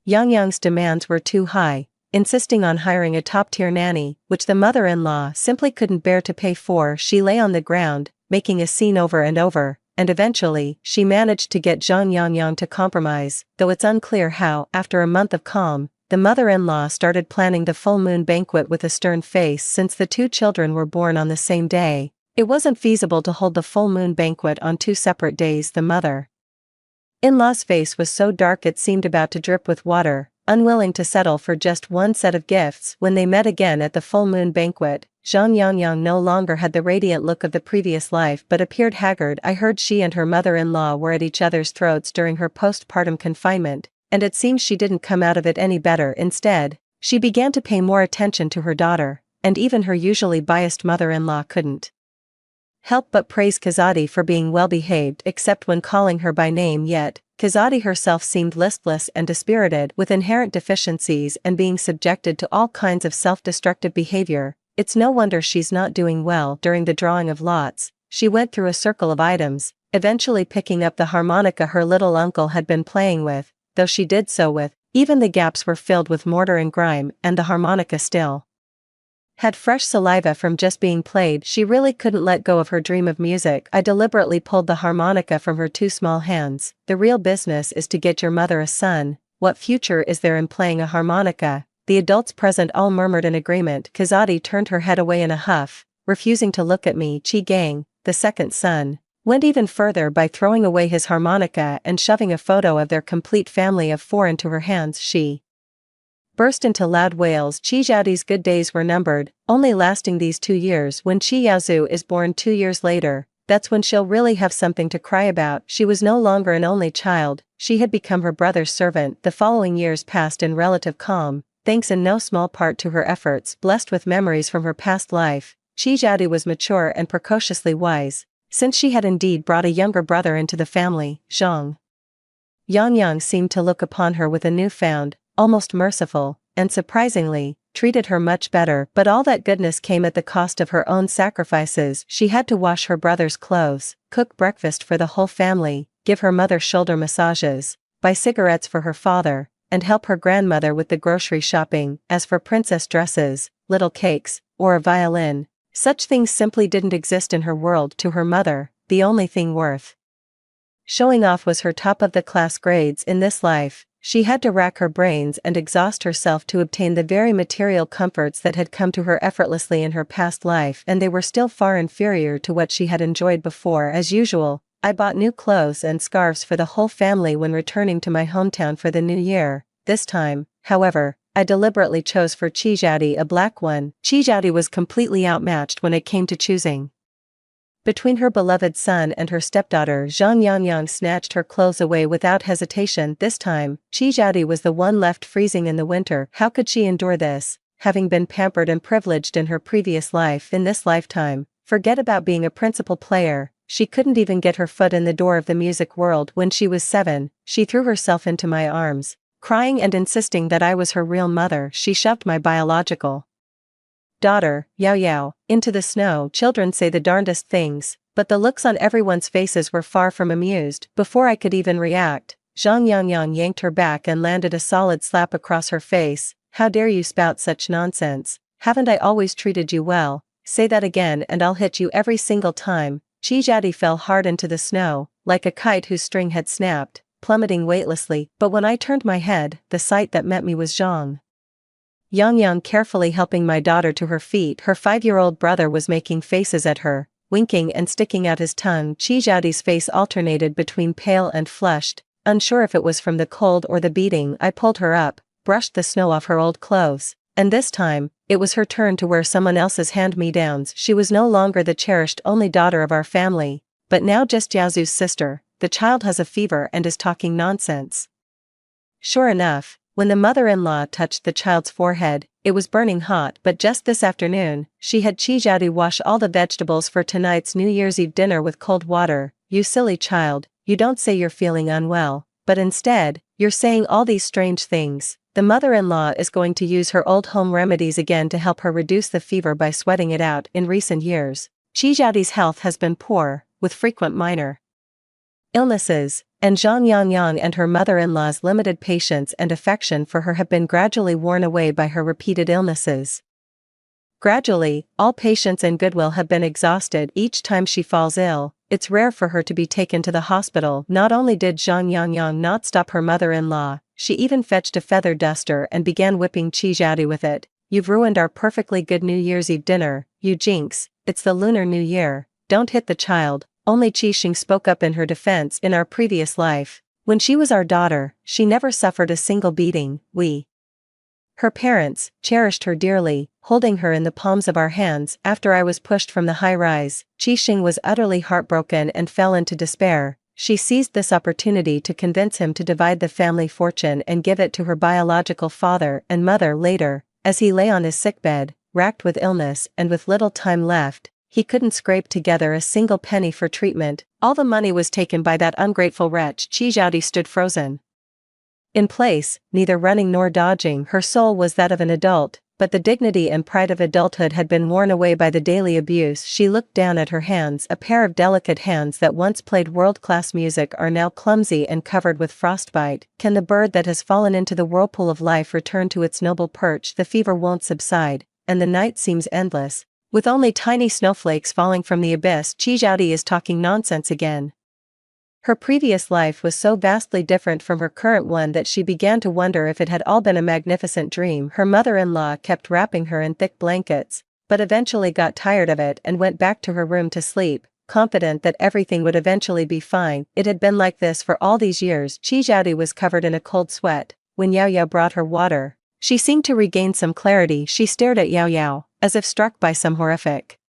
[SPEAKER 1] Yangyang's demands were too high, insisting on hiring a top-tier nanny, which the mother-in-law simply couldn't bear to pay for. She lay on the ground, making a scene over and over, and eventually, she managed to get Zhang Yangyang to compromise, though it's unclear how. After a month of calm, the mother-in-law started planning the full moon banquet with a stern face. Since the 2 children were born on the same day, it wasn't feasible to hold the full moon banquet on 2 separate days. The mother-in-law's face was so dark it seemed about to drip with water, unwilling to settle for just one set of gifts. When they met again at the full moon banquet, Zhang Yangyang no longer had the radiant look of the previous life but appeared haggard. I heard she and her mother-in-law were at each other's throats during her postpartum confinement, and it seems she didn't come out of it any better. Instead, she began to pay more attention to her daughter, and even her usually biased mother-in-law couldn't help but praise Kazadi for being well-behaved except when calling her by name. Yet, Kazadi herself seemed listless and dispirited, with inherent deficiencies and being subjected to all kinds of self-destructive behavior. It's no wonder she's not doing well. During the drawing of lots, she went through a circle of items, eventually picking up the harmonica her little uncle had been playing with, though she did so with, even the gaps were filled with mortar and grime, and the harmonica still had fresh saliva from just being played. She really couldn't let go of her dream of music. I deliberately pulled the harmonica from her 2 small hands. The real business is to get your mother a son. What future is there in playing a harmonica? The adults present all murmured in agreement. Kazadi turned her head away in a huff, refusing to look at me. Qi Gang, the second son, went even further by throwing away his harmonica and shoving a photo of their complete family of 4 into her hands. She burst into loud wails. Qi Zhaodi's good days were numbered, only lasting these 2 years. When Qi Yaozu is born 2 years later, that's when she'll really have something to cry about. She was no longer an only child, she had become her brother's servant. The following years passed in relative calm, thanks in no small part to her efforts. Blessed with memories from her past life, Qi Zhaodi was mature and precociously wise, since she had indeed brought a younger brother into the family. Zhang Yangyang seemed to look upon her with a newfound, almost merciful, and surprisingly, treated her much better. But all that goodness came at the cost of her own sacrifices. She had to wash her brother's clothes, cook breakfast for the whole family, give her mother shoulder massages, buy cigarettes for her father, and help her grandmother with the grocery shopping. As for princess dresses, little cakes, or a violin, such things simply didn't exist in her world. To her mother, the only thing worth showing off was her top-of-the-class grades. In this life, she had to rack her brains and exhaust herself to obtain the very material comforts that had come to her effortlessly in her past life, and they were still far inferior to what she had enjoyed before. As usual, I bought new clothes and scarves for the whole family when returning to my hometown for the new year. This time, however, I deliberately chose for Qi Zhaodi a black one. Qi Zhaodi was completely outmatched when it came to choosing between her beloved son and her stepdaughter. Zhang Yangyang snatched her clothes away without hesitation. This time, Qi Zhaodi was the one left freezing in the winter. How could she endure this, having been pampered and privileged in her previous life? In this lifetime, forget about being a principal player, she couldn't even get her foot in the door of the music world. When she was 7, she threw herself into my arms, crying and insisting that I was her real mother. She shoved my biological daughter, Yao Yao, into the snow. Children say the darndest things, but the looks on everyone's faces were far from amused. Before I could even react, Zhang Yangyang yanked her back and landed a solid slap across her face. How dare you spout such nonsense? Haven't I always treated you well? Say that again and I'll hit you every single time. Qi Zhaodi fell hard into the snow, like a kite whose string had snapped, plummeting weightlessly. But when I turned my head, the sight that met me was Zhang Yangyang carefully helping my daughter to her feet. Her 5-year-old brother was making faces at her, winking and sticking out his tongue. Qi Zhaodi's face alternated between pale and flushed, unsure if it was from the cold or the beating. I pulled her up, brushed the snow off her old clothes, and this time, it was her turn to wear someone else's hand-me-downs. She was no longer the cherished only daughter of our family, but now just Yaozu's sister. The child has a fever and is talking nonsense. Sure enough, when the mother-in-law touched the child's forehead, it was burning hot. But just this afternoon, she had Qi Zhaodi wash all the vegetables for tonight's New Year's Eve dinner with cold water. You silly child, you don't say you're feeling unwell, but instead, You're saying all these strange things. The mother-in-law is going to use her old home remedies again to help her reduce the fever by sweating it out. In recent years, Chijiao's health has been poor, with frequent minor illnesses, and Zhang Yangyang and her mother-in-law's limited patience and affection for her have been gradually worn away by her repeated illnesses. Gradually, all patience and goodwill have been exhausted each time she falls ill. It's rare for her to be taken to the hospital. Not only did Zhang Yangyang not stop her mother-in-law, she even fetched a feather duster and began whipping Chijiao with it. You've ruined our perfectly good New Year's Eve dinner, you jinx, it's the Lunar New Year, don't hit the child. Only Qixing spoke up in her defense. In our previous life, when she was our daughter, she never suffered a single beating. Her parents, cherished her dearly, holding her in the palms of our hands. After I was pushed from the high-rise, Qixing was utterly heartbroken and fell into despair. She seized this opportunity to convince him to divide the family fortune and give it to her biological father and mother later. As he lay on his sickbed, racked with illness and with little time left, he couldn't scrape together a single penny for treatment. All the money was taken by that ungrateful wretch. Chijiao stood frozen in place, neither running nor dodging. Her soul was that of an adult, but the dignity and pride of adulthood had been worn away by the daily abuse. She looked down at her hands. A pair of delicate hands that once played world-class music are now clumsy and covered with frostbite. Can the bird that has fallen into the whirlpool of life return to its noble perch? The fever won't subside, and the night seems endless, with only tiny snowflakes falling from the abyss. Chijiao is talking nonsense again. Her previous life was so vastly different from her current one that she began to wonder if it had all been a magnificent dream. Her mother-in-law kept wrapping her in thick blankets, but eventually got tired of it and went back to her room to sleep, confident that everything would eventually be fine. It had been like this for all these years. Chijiao was covered in a cold sweat. When Yao Yao brought her water, she seemed to regain some clarity. She stared at Yao Yao, as if struck by some horrific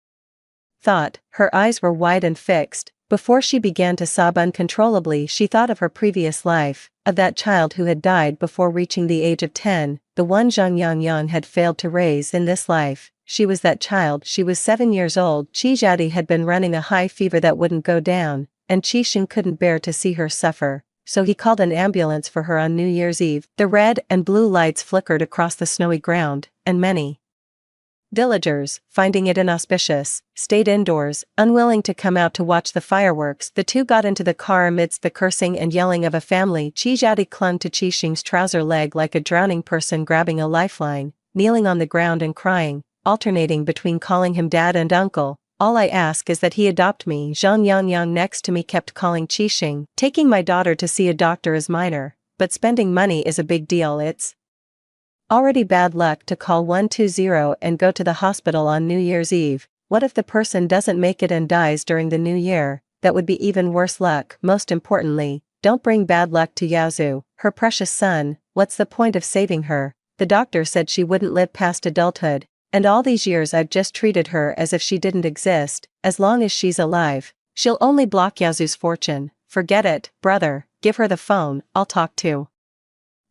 [SPEAKER 1] thought. Her eyes were wide and fixed. Before she began to sob uncontrollably, she thought of her previous life, of that child who had died before reaching the age of 10, the one Zhang Yangyang had failed to raise in this life. She was that child. She was 7 years old. Chijiao had been running a high fever that wouldn't go down, and Qixing couldn't bear to see her suffer, so he called an ambulance for her on New Year's Eve. The red and blue lights flickered across the snowy ground, and many villagers, finding it inauspicious, stayed indoors, unwilling to come out to watch the fireworks. The two got into the car amidst the cursing and yelling of a family. Chijiao clung to Qixing's trouser leg like a drowning person grabbing a lifeline, kneeling on the ground and crying, alternating between calling him dad and uncle. All I ask is that he adopt me. Zhang Yangyang next to me kept calling Qixing. Taking my daughter to see a doctor is minor, but spending money is a big deal. It's already bad luck to call 120 and go to the hospital on New Year's Eve. What if the person doesn't make it and dies during the new year? That would be even worse luck. Most importantly, don't bring bad luck to Yaozu, her precious son. What's the point of saving her? The doctor said she wouldn't live past adulthood, and all these years I've just treated her as if she didn't exist. As long as she's alive, she'll only block Yaozu's fortune. Forget it, brother, give her the phone, I'll talk to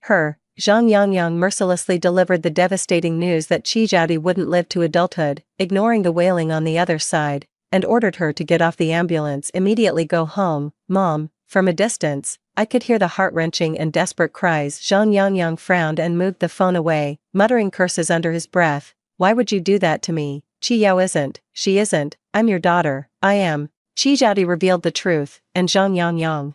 [SPEAKER 1] her. Zhang Yangyang mercilessly delivered the devastating news that Chijiao wouldn't live to adulthood, ignoring the wailing on the other side, and ordered her to get off the ambulance. Immediately go home, Mom. From a distance, I could hear the heart-wrenching and desperate cries. Zhang Yangyang frowned and moved the phone away, muttering curses under his breath. Why would you do that to me? Qiyao isn't, she isn't, I'm your daughter, I am. Chijiao revealed the truth, and Zhang Yangyang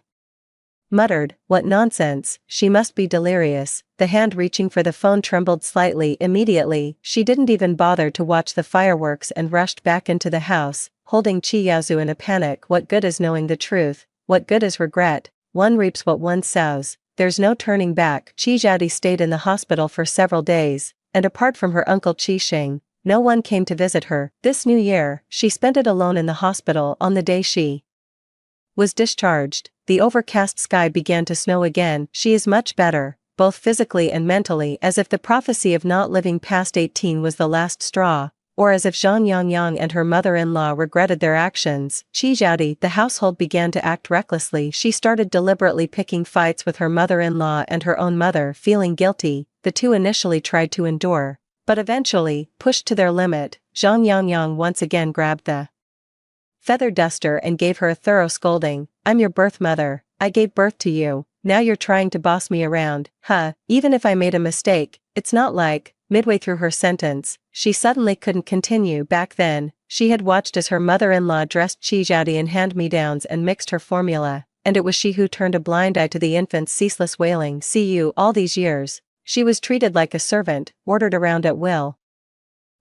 [SPEAKER 1] muttered, what nonsense, she must be delirious. The hand reaching for the phone trembled slightly. Immediately, she didn't even bother to watch the fireworks and rushed back into the house, holding Chiyaozu in a panic. What good is knowing the truth? What good is regret? One reaps what one sows. There's no turning back. Chijiao stayed in the hospital for several days, and apart from her uncle Qixing, no one came to visit her. This new year, she spent it alone in the hospital. On the day she was discharged, the overcast sky began to snow again. She is much better, both physically and mentally, as if the prophecy of not living past 18 was the last straw, or as if Zhang Yangyang and her mother-in-law regretted their actions. Chijiao, the household began to act recklessly. She started deliberately picking fights with her mother-in-law and her own mother. Feeling guilty, the two initially tried to endure, but eventually, pushed to their limit, Zhang Yangyang once again grabbed the feather duster and gave her a thorough scolding. I'm your birth mother, I gave birth to you, now you're trying to boss me around, huh? Even if I made a mistake, it's not like, midway through her sentence, she suddenly couldn't continue. Back then, she had watched as her mother-in-law dressed Chijadi in hand-me-downs and mixed her formula, and it was she who turned a blind eye to the infant's ceaseless wailing. See you, all these years, she was treated like a servant, ordered around at will.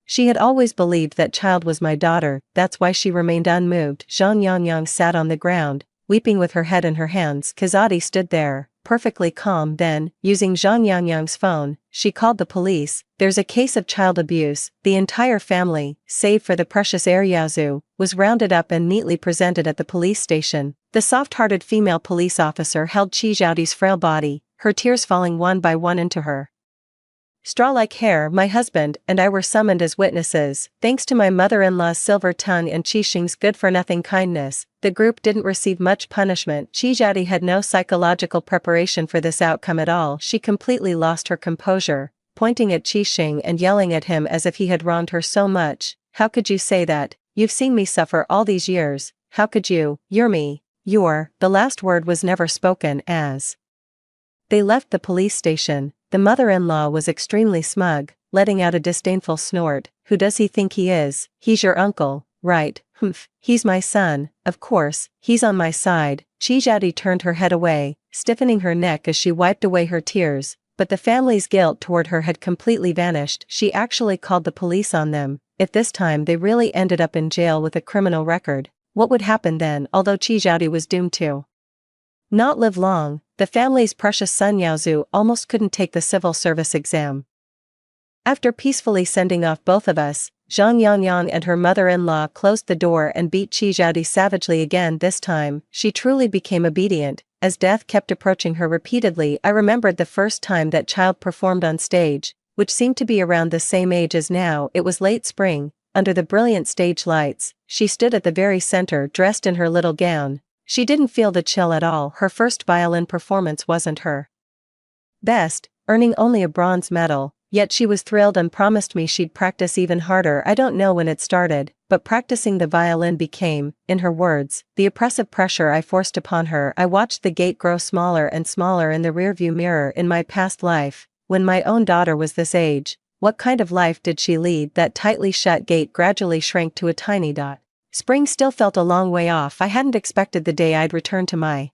[SPEAKER 1] She had always believed that child was my daughter, that's why she remained unmoved. Zhang Yangyang sat on the ground, weeping with her head in her hands. Kazadi stood there, perfectly calm. Then, using Zhang Yangyang's phone, she called the police. There's a case of child abuse. The entire family, save for the precious Eryazu, was rounded up and neatly presented at the police station. The soft-hearted female police officer held Chijaudi's frail body, her tears falling one by one into her straw-like hair. My husband and I were summoned as witnesses. Thanks to my mother-in-law's silver tongue and Qixing's good-for-nothing kindness, the group didn't receive much punishment. Chijadi had no psychological preparation for this outcome at all. She completely lost her composure, pointing at Qixing and yelling at him as if he had wronged her so much. How could you say that? You've seen me suffer all these years. How could you? You're me. The last word was never spoken. As they left the police station, the mother-in-law was extremely smug, letting out a disdainful snort. Who does he think he is? He's your uncle, right? Humph, he's my son, of course, he's on my side. Chijadi turned her head away, stiffening her neck as she wiped away her tears, but the family's guilt toward her had completely vanished. She actually called the police on them. If this time they really ended up in jail with a criminal record, what would happen then? Although Chijadi was doomed to not live long, the family's precious son Yaozu almost couldn't take the civil service exam. After peacefully sending off both of us, Zhang Yangyang and her mother-in-law closed the door and beat Chijadi savagely again. This time, she truly became obedient, as death kept approaching her repeatedly. I remembered the first time that child performed on stage, which seemed to be around the same age as now. It was late spring, under the brilliant stage lights. She stood at the very center dressed in her little gown. She didn't feel the chill at all. Her first violin performance wasn't her best, earning only a bronze medal, yet she was thrilled and promised me she'd practice even harder. I don't know when it started, but practicing the violin became, in her words, the oppressive pressure I forced upon her. I watched the gate grow smaller and smaller in the rearview mirror. In my past life, when my own daughter was this age, what kind of life did she lead? That tightly shut gate gradually shrank to a tiny dot. Spring still felt a long way off. I hadn't expected the day I'd return to my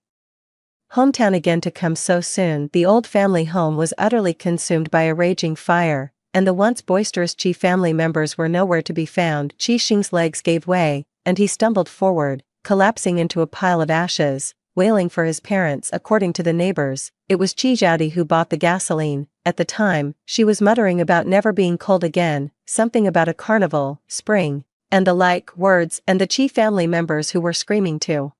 [SPEAKER 1] hometown again to come so soon. The old family home was utterly consumed by a raging fire, and the once boisterous Qi family members were nowhere to be found. Qixing's legs gave way, and he stumbled forward, collapsing into a pile of ashes, wailing for his parents. According to the neighbors, it was Chijadi who bought the gasoline. At the time, she was muttering about never being cold again, something about a carnival, spring, and the like words, and the Qi family members who were screaming to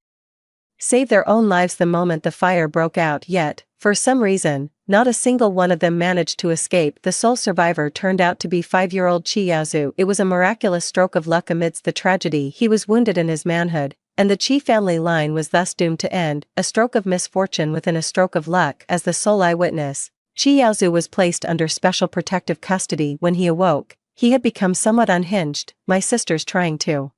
[SPEAKER 1] save their own lives the moment the fire broke out. Yet, for some reason, not a single one of them managed to escape. The sole survivor turned out to be 5-year-old Qi Yaozu. It was a miraculous stroke of luck amidst the tragedy. He was wounded in his manhood, and the Qi family line was thus doomed to end, a stroke of misfortune within a stroke of luck. As the sole eyewitness, Qi Yaozu was placed under special protective custody. When he awoke, he had become somewhat unhinged. My sister's trying to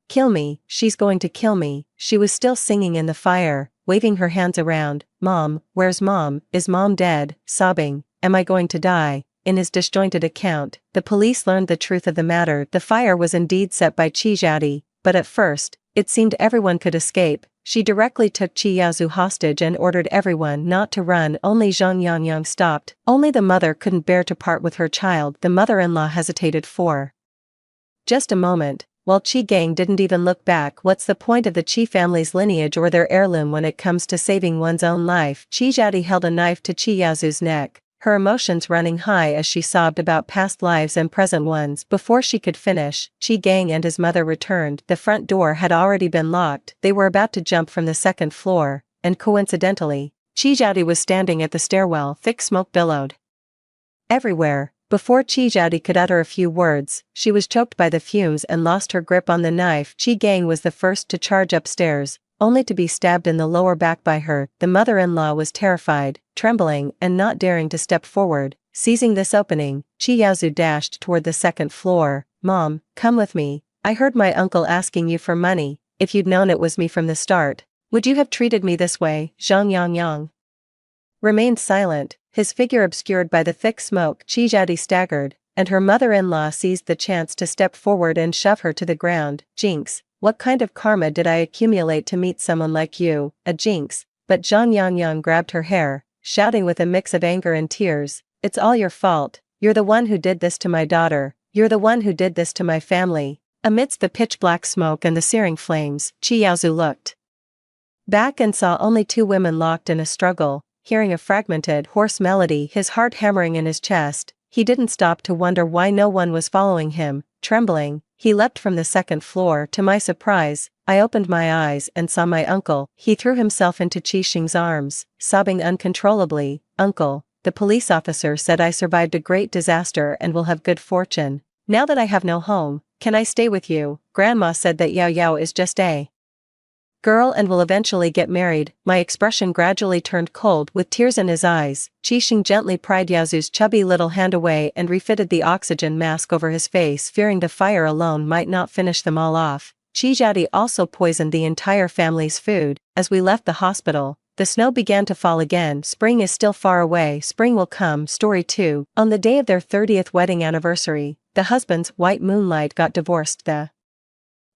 [SPEAKER 1] kill me, she's going to kill me. She was still singing in the fire, waving her hands around. Mom, where's Mom? Is Mom dead? Sobbing, am I going to die? In his disjointed account, the police learned the truth of the matter. The fire was indeed set by Chijadi, but at first, it seemed everyone could escape. She directly took Qi Yaozu hostage and ordered everyone not to run. Only Zhang Yangyang stopped. Only the mother couldn't bear to part with her child. The mother-in-law hesitated for just a moment, while Qi Gang didn't even look back. What's the point of the Qi family's lineage or their heirloom when it comes to saving one's own life? Chijadi held a knife to Qi Yaozu's neck, her emotions running high as she sobbed about past lives and present ones. Before she could finish, Qi Gang and his mother returned. The front door had already been locked. They were about to jump from the second floor, and coincidentally, Chijadi was standing at the stairwell. Thick smoke billowed everywhere. Before Chijadi could utter a few words, she was choked by the fumes and lost her grip on the knife. Qi Gang was the first to charge upstairs, only to be stabbed in the lower back by her. The mother-in-law was terrified, trembling, and not daring to step forward. Seizing this opening, Qi Yaozu dashed toward the second floor. Mom, come with me. I heard my uncle asking you for money. If you'd known it was me from the start, would you have treated me this way? Zhang Yangyang remained silent, his figure obscured by the thick smoke. Chijadi staggered, and her mother-in-law seized the chance to step forward and shove her to the ground. Jinx, what kind of karma did I accumulate to meet someone like you, a jinx? But Zhang Yangyang grabbed her hair, shouting with a mix of anger and tears, "It's all your fault. You're the one who did this to my daughter. You're the one who did this to my family." Amidst the pitch-black smoke and the searing flames, Qi Yaozu looked back and saw only two women locked in a struggle. Hearing a fragmented, hoarse melody, his heart hammering in his chest, he didn't stop to wonder why no one was following him. Trembling, he leapt from the second floor. To my surprise, I opened my eyes and saw my uncle. He threw himself into Qi Xing's arms, sobbing uncontrollably. "Uncle, the police officer said I survived a great disaster and will have good fortune. Now that I have no home, can I stay with you? Grandma said that Yao Yao is just a girl and will eventually get married." My expression gradually turned cold with tears in his eyes. Qi Xing gently pried Yaozu's chubby little hand away and refitted the oxygen mask over his face, fearing the fire alone might not finish them all off. Chijadi also poisoned the entire family's food. As we left the hospital, the snow began to fall again. Spring is still far away. Spring will come. Story 2. On the day of their 30th wedding anniversary, the husband's White Moonlight got divorced. The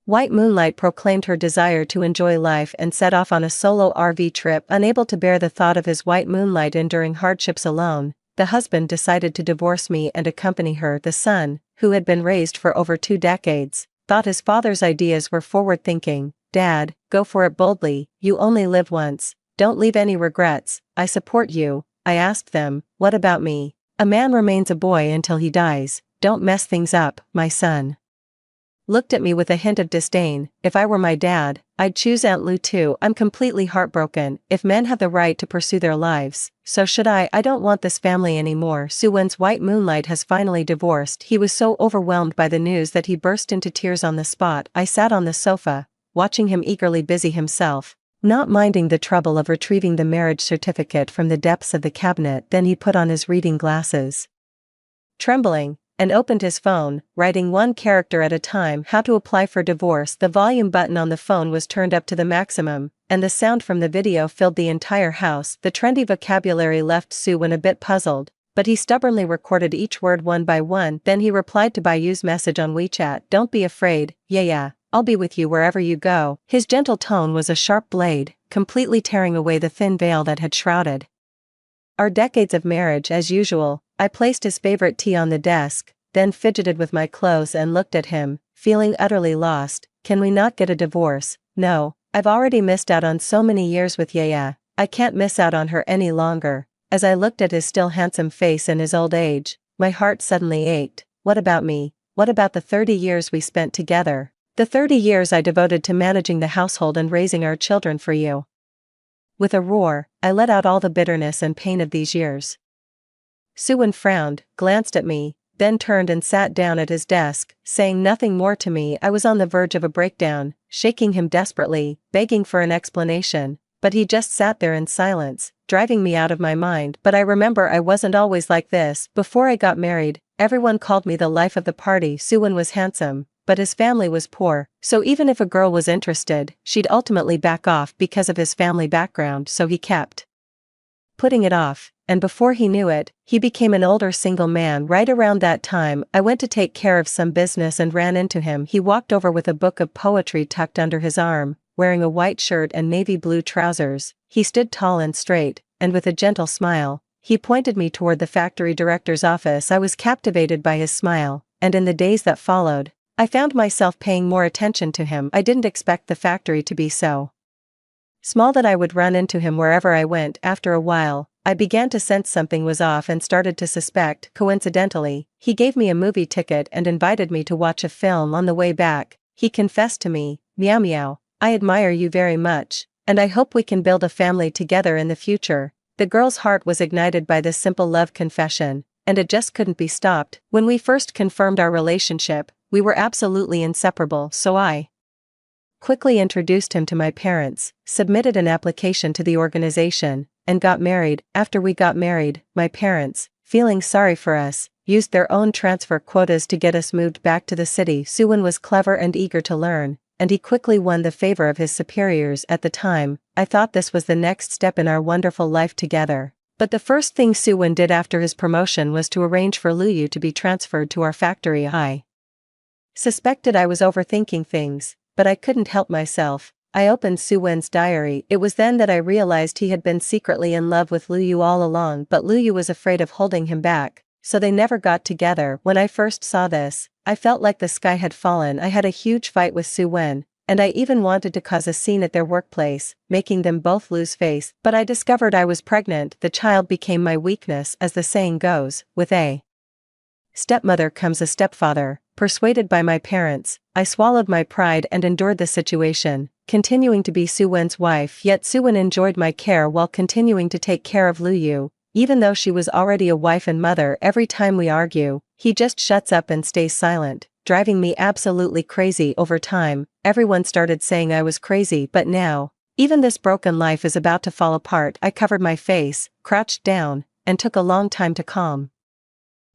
[SPEAKER 1] White Moonlight proclaimed her desire to enjoy life and set off on a solo RV trip. Unable to bear the thought of his White Moonlight enduring hardships alone, the husband decided to divorce me and accompany her. The son, who had been raised for over 2 decades, thought his father's ideas were forward-thinking. "Dad, go for it boldly, you only live once, don't leave any regrets, I support you." I asked them, "What about me?" "A man remains a boy until he dies, don't mess things up." My son looked at me with a hint of disdain. "If I were my dad, I'd choose Aunt Lu too. I'm completely heartbroken. If men have the right to pursue their lives, so should I. I don't want this family anymore." Su Wen's White Moonlight has finally divorced. He was so overwhelmed by the news that he burst into tears on the spot. I sat on the sofa, watching him eagerly busy himself, not minding the trouble of retrieving the marriage certificate from the depths of the cabinet. Then he put on his reading glasses, trembling, and opened his phone, writing one character at a time. "How to apply for divorce." The volume button on the phone was turned up to the maximum, and the sound from the video filled the entire house. The trendy vocabulary left Su Wen a bit puzzled, but he stubbornly recorded each word one by one. Then he replied to Baiyu's message on WeChat, "Don't be afraid, yeah, I'll be with you wherever you go." His gentle tone was a sharp blade, completely tearing away the thin veil that had shrouded our decades of marriage. As usual, I placed his favorite tea on the desk, then fidgeted with my clothes and looked at him, feeling utterly lost. "Can we not get a divorce?" "No, I've already missed out on so many years with Yaya, I can't miss out on her any longer." As I looked at his still handsome face in his old age, my heart suddenly ached. What about me? What about the 30 years we spent together? The 30 years I devoted to managing the household and raising our children for you? With a roar, I let out all the bitterness and pain of these years. Su Wen frowned, glanced at me, then turned and sat down at his desk, saying nothing more to me. I was on the verge of a breakdown, shaking him desperately, begging for an explanation, but he just sat there in silence, driving me out of my mind. But I remember I wasn't always like this. Before I got married, everyone called me the life of the party. Su Wen was handsome, but his family was poor, so even if a girl was interested, she'd ultimately back off because of his family background. So he kept putting it off, and before he knew it, he became an older single man. Right around that time, I went to take care of some business and ran into him. He walked over with a book of poetry tucked under his arm, wearing a white shirt and navy blue trousers. He stood tall and straight, and with a gentle smile, he pointed me toward the factory director's office. I was captivated by his smile, and in the days that followed, I found myself paying more attention to him. I didn't expect the factory to be so small that I would run into him wherever I went. After a while, I began to sense something was off and started to suspect. Coincidentally, he gave me a movie ticket and invited me to watch a film. On the way back, he confessed to me, "Meow meow, I admire you very much, and I hope we can build a family together in the future." The girl's heart was ignited by this simple love confession, and it just couldn't be stopped. When we first confirmed our relationship, we were absolutely inseparable, so I quickly introduced him to my parents, submitted an application to the organization, and got married. After we got married, my parents, feeling sorry for us, used their own transfer quotas to get us moved back to the city. Su Wen was clever and eager to learn, and he quickly won the favor of his superiors. At the time, I thought this was the next step in our wonderful life together. But the first thing Suwon did after his promotion was to arrange for Luyu to be transferred to our factory. I suspected I was overthinking things, but I couldn't help myself. I opened Suwon's diary. It was then that I realized he had been secretly in love with Luyu all along, but Luyu was afraid of holding him back, so they never got together. When I first saw this, I felt like the sky had fallen. I had a huge fight with Suwon, and I even wanted to cause a scene at their workplace, making them both lose face. But I discovered I was pregnant. The child became my weakness, as the saying goes. With a stepmother comes a stepfather. Persuaded by my parents, I swallowed my pride and endured the situation, continuing to be Suwon's wife. Yet Suwon enjoyed my care while continuing to take care of Luyu. Even though she was already a wife and mother, every time we argue, he just shuts up and stays silent, driving me absolutely crazy. Over time, everyone started saying I was crazy, but now, even this broken life is about to fall apart. I covered my face, crouched down, and took a long time to calm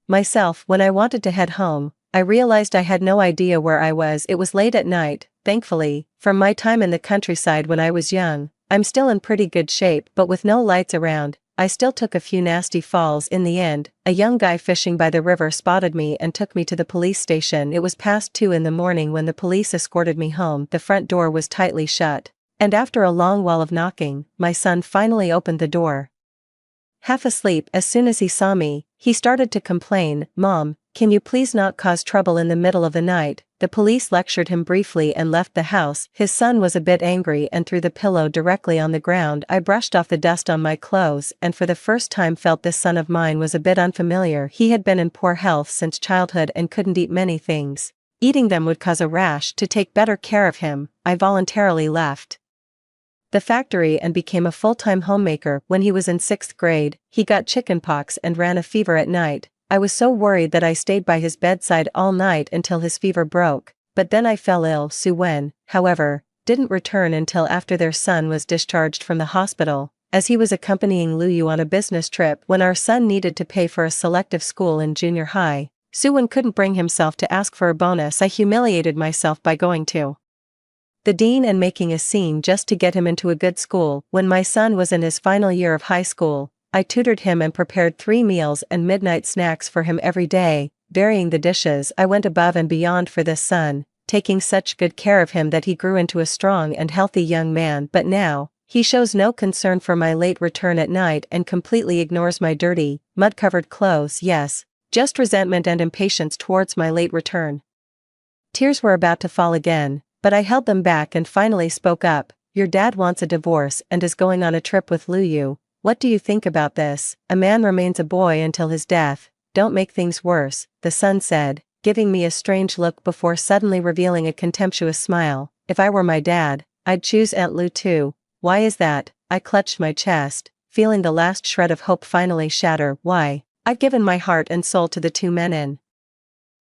[SPEAKER 1] myself. When I wanted to head home, I realized I had no idea where I was. It was late at night. Thankfully, from my time in the countryside when I was young, I'm still in pretty good shape, but with no lights around, I still took a few nasty falls. In the end, a young guy fishing by the river spotted me and took me to the police station. It was past 2 in the morning when the police escorted me home. The front door was tightly shut, and after a long while of knocking, my son finally opened the door. Half asleep, as soon as he saw me, he started to complain, "Mom, can you please not cause trouble in the middle of the night?" The police lectured him briefly and left the house. His son was a bit angry and threw the pillow directly on the ground. I brushed off the dust on my clothes and for the first time felt this son of mine was a bit unfamiliar. He had been in poor health since childhood and couldn't eat many things. Eating them would cause a rash. To take better care of him, I voluntarily left the factory and became a full-time homemaker. When he was in 6th grade, he got chickenpox and ran a fever at night. I was so worried that I stayed by his bedside all night until his fever broke, but then I fell ill. Suwon, however, didn't return until after their son was discharged from the hospital, as he was accompanying Luyu on a business trip. When our son needed to pay for a selective school in junior high, Suwon couldn't bring himself to ask for a bonus. I humiliated myself by going to the dean and making a scene just to get him into a good school. When my son was in his final year of high school, I tutored him and prepared 3 meals and midnight snacks for him every day, varying the dishes. I went above and beyond for this son, taking such good care of him that he grew into a strong and healthy young man. But now, he shows no concern for my late return at night and completely ignores my dirty, mud-covered clothes. Yes, just resentment and impatience towards my late return. Tears were about to fall again, but I held them back and finally spoke up. "Your dad wants a divorce and is going on a trip with Luyu. What do you think about this? A man remains a boy until his death. Don't make things worse," the son said, giving me a strange look before suddenly revealing a contemptuous smile. "If I were my dad, I'd choose Aunt Lu too." "Why is that?" I clutched my chest, feeling the last shred of hope finally shatter. "Why? I've given my heart and soul to the 2 men in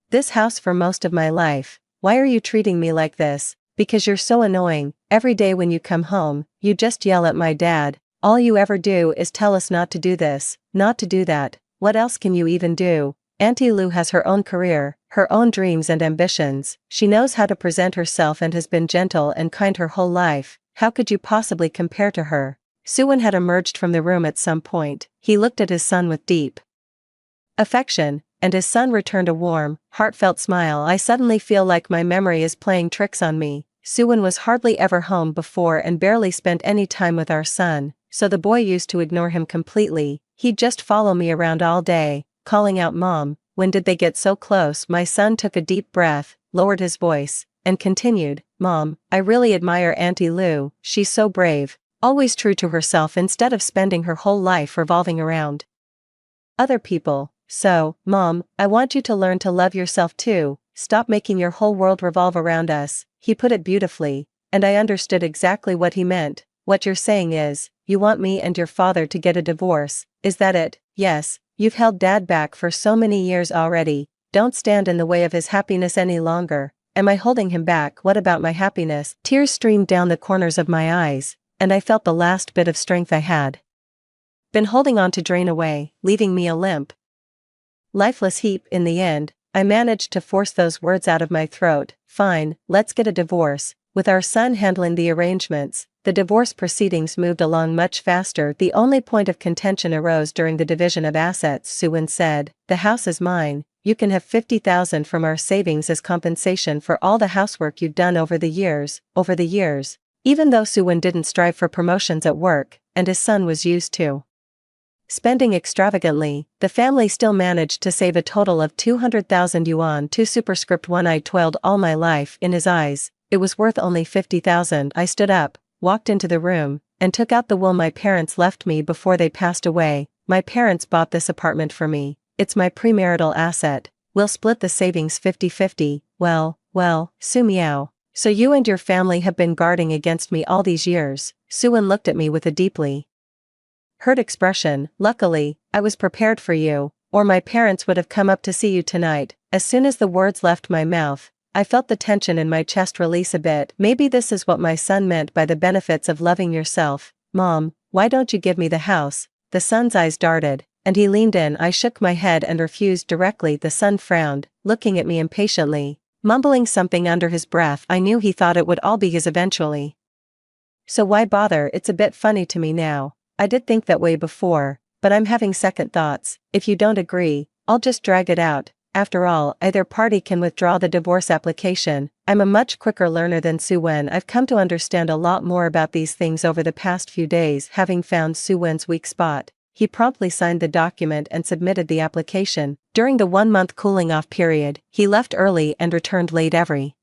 [SPEAKER 1] this house for most of my life. Why are you treating me like this?" "Because you're so annoying. Every day when you come home, you just yell at my dad. All you ever do is tell us not to do this, not to do that. What else can you even do?" Auntie Lu has her own career, her own dreams and ambitions. She knows how to present herself and has been gentle and kind her whole life. How could you possibly compare to her? Suwon had emerged from the room at some point. He looked at his son with deep affection, and his son returned a warm, heartfelt smile. I suddenly feel like my memory is playing tricks on me. Suwon was hardly ever home before and barely spent any time with our son, so the boy used to ignore him completely. He'd just follow me around all day, calling out "Mom." When did they get so close? My son took a deep breath, lowered his voice, and continued, "Mom, I really admire Auntie Lu. She's so brave, always true to herself instead of spending her whole life revolving around other people. So, Mom, I want you to learn to love yourself too. Stop making your whole world revolve around us." He put it beautifully, and I understood exactly what he meant. "What you're saying is, you want me and your father to get a divorce, is that it?" "Yes, you've held Dad back for so many years already. Don't stand in the way of his happiness any longer." "Am I holding him back? What about my happiness?" Tears streamed down the corners of my eyes, and I felt the last bit of strength I had been holding on to drain away, leaving me a limp, lifeless heap. In the end, I managed to force those words out of my throat. "Fine, let's get a divorce. With our son handling the arrangements, the divorce proceedings moved along much faster. The only point of contention arose during the division of assets. Suwon said, "The house is mine, you can have 50,000 from our savings as compensation for all the housework you've done over the years. Even though Suwon didn't strive for promotions at work, and his son was used to spending extravagantly, the family still managed to save a total of 200,000 yuan. 2 superscript 1 I toiled all my life. In his eyes, it was worth only 50,000. I stood up, walked into the room, and took out the will my parents left me before they passed away. My parents bought this apartment for me. It's my premarital asset. We'll split the savings 50-50. Well, Su Miao. So you and your family have been guarding against me all these years." Suwon looked at me with a deeply hurt expression. "Luckily, I was prepared for you, or my parents would have come up to see you tonight." As soon as the words left my mouth, I felt the tension in my chest release a bit. Maybe this is what my son meant by the benefits of loving yourself. "Mom, why don't you give me the house?" The son's eyes darted, and he leaned in. I shook my head and refused directly. The son frowned, looking at me impatiently, mumbling something under his breath. I knew he thought it would all be his eventually. So why bother? It's a bit funny to me now. I did think that way before, but I'm having second thoughts. If you don't agree, I'll just drag it out. After all, either party can withdraw the divorce application. I'm a much quicker learner than Suwon. I've come to understand a lot more about these things over the past few days. Having found Suwon's weak spot, he promptly signed the document and submitted the application. During the 1-month cooling-off period, he left early and returned late every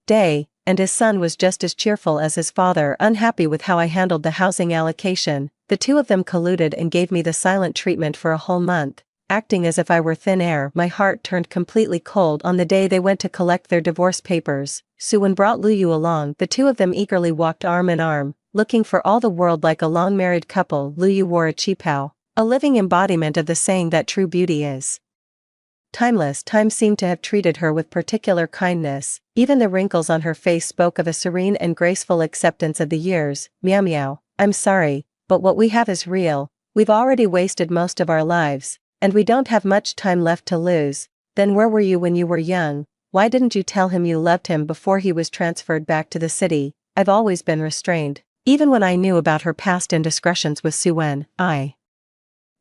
[SPEAKER 1] day, and his son was just as cheerful as his father, unhappy with how I handled the housing allocation. The two of them colluded and gave me the silent treatment for a whole month, acting as if I were thin air. My heart turned completely cold on the day they went to collect their divorce papers. Suwon brought Luyu along. The two of them eagerly walked arm in arm, looking for all the world like a long-married couple. Luyu wore a qipao, a living embodiment of the saying that true beauty is timeless. Time seemed to have treated her with particular kindness. Even the wrinkles on her face spoke of a serene and graceful acceptance of the years. "Meow meow, I'm sorry, but what we have is real. We've already wasted most of our lives, and we don't have much time left to lose." "Then where were you when you were young? Why didn't you tell him you loved him before he was transferred back to the city?" "I've always been restrained. Even when I knew about her past indiscretions with Suwon, I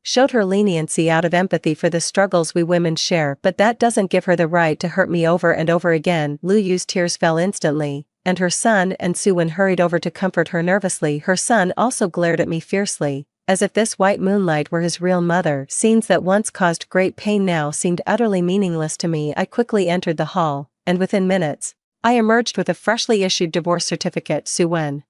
[SPEAKER 1] showed her leniency out of empathy for the struggles we women share, but that doesn't give her the right to hurt me over and over again." Luyu's tears fell instantly, and her son and Suwon hurried over to comfort her nervously. Her son also glared at me fiercely, as if this white moonlight were his real mother. Scenes that once caused great pain now seemed utterly meaningless to me. I quickly entered the hall, and within minutes, I emerged with a freshly issued divorce certificate. Suwon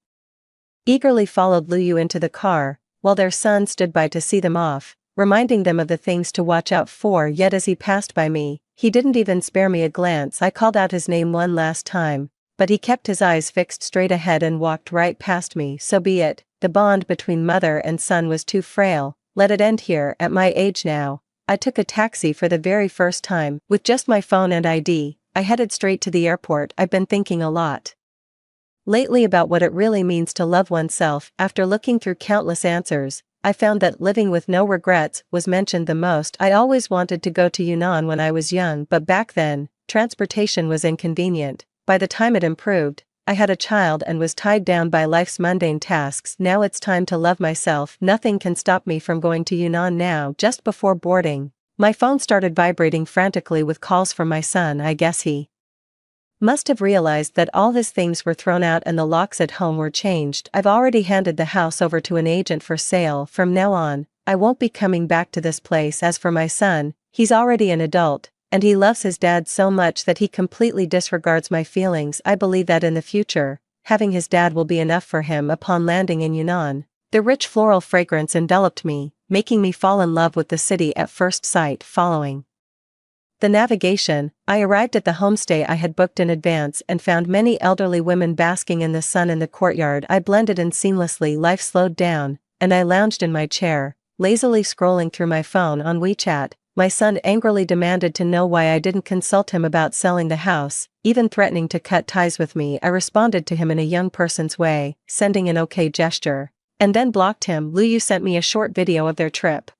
[SPEAKER 1] eagerly followed Luyu into the car, while their son stood by to see them off, reminding them of the things to watch out for. Yet as he passed by me, he didn't even spare me a glance. I called out his name one last time, but he kept his eyes fixed straight ahead and walked right past me. So be it. The bond between mother and son was too frail. Let it end here. At my age now, I took a taxi for the very first time. With just my phone and ID, I headed straight to the airport. I've been thinking a lot lately about what it really means to love oneself. After looking through countless answers, I found that living with no regrets was mentioned the most. I always wanted to go to Yunnan when I was young, but back then, transportation was inconvenient. By the time it improved, I had a child and was tied down by life's mundane tasks. Now it's time to love myself. Nothing can stop me from going to Yunnan now. Just before boarding, my phone started vibrating frantically with calls from my son. I guess he must have realized that all his things were thrown out and the locks at home were changed. I've already handed the house over to an agent for sale. From now on, I won't be coming back to this place. As for my son, he's already an adult, and he loves his dad so much that he completely disregards my feelings. I believe that in the future, having his dad will be enough for him. Upon landing in Yunnan, the rich floral fragrance enveloped me, making me fall in love with the city at first sight. Following the navigation, I arrived at the homestay I had booked in advance and found many elderly women basking in the sun in the courtyard. I blended in seamlessly. Life slowed down, and I lounged in my chair, lazily scrolling through my phone on WeChat. My son angrily demanded to know why I didn't consult him about selling the house, even threatening to cut ties with me. I responded to him in a young person's way, sending an okay gesture, and then blocked him. Luyu sent me a short video of their trip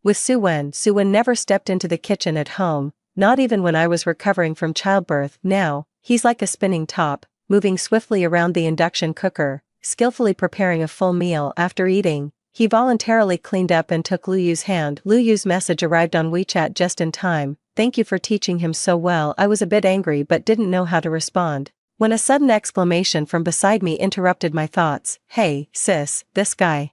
[SPEAKER 1] with Suwon. Suwon never stepped into the kitchen at home, not even when I was recovering from childbirth. Now, he's like a spinning top, moving swiftly around the induction cooker, skillfully preparing a full meal. After eating, he voluntarily cleaned up and took Luyu's hand. Luyu's message arrived on WeChat just in time. Thank you for teaching him so well. I was a bit angry but didn't know how to respond, when a sudden exclamation from beside me interrupted my thoughts. Hey, sis, this guy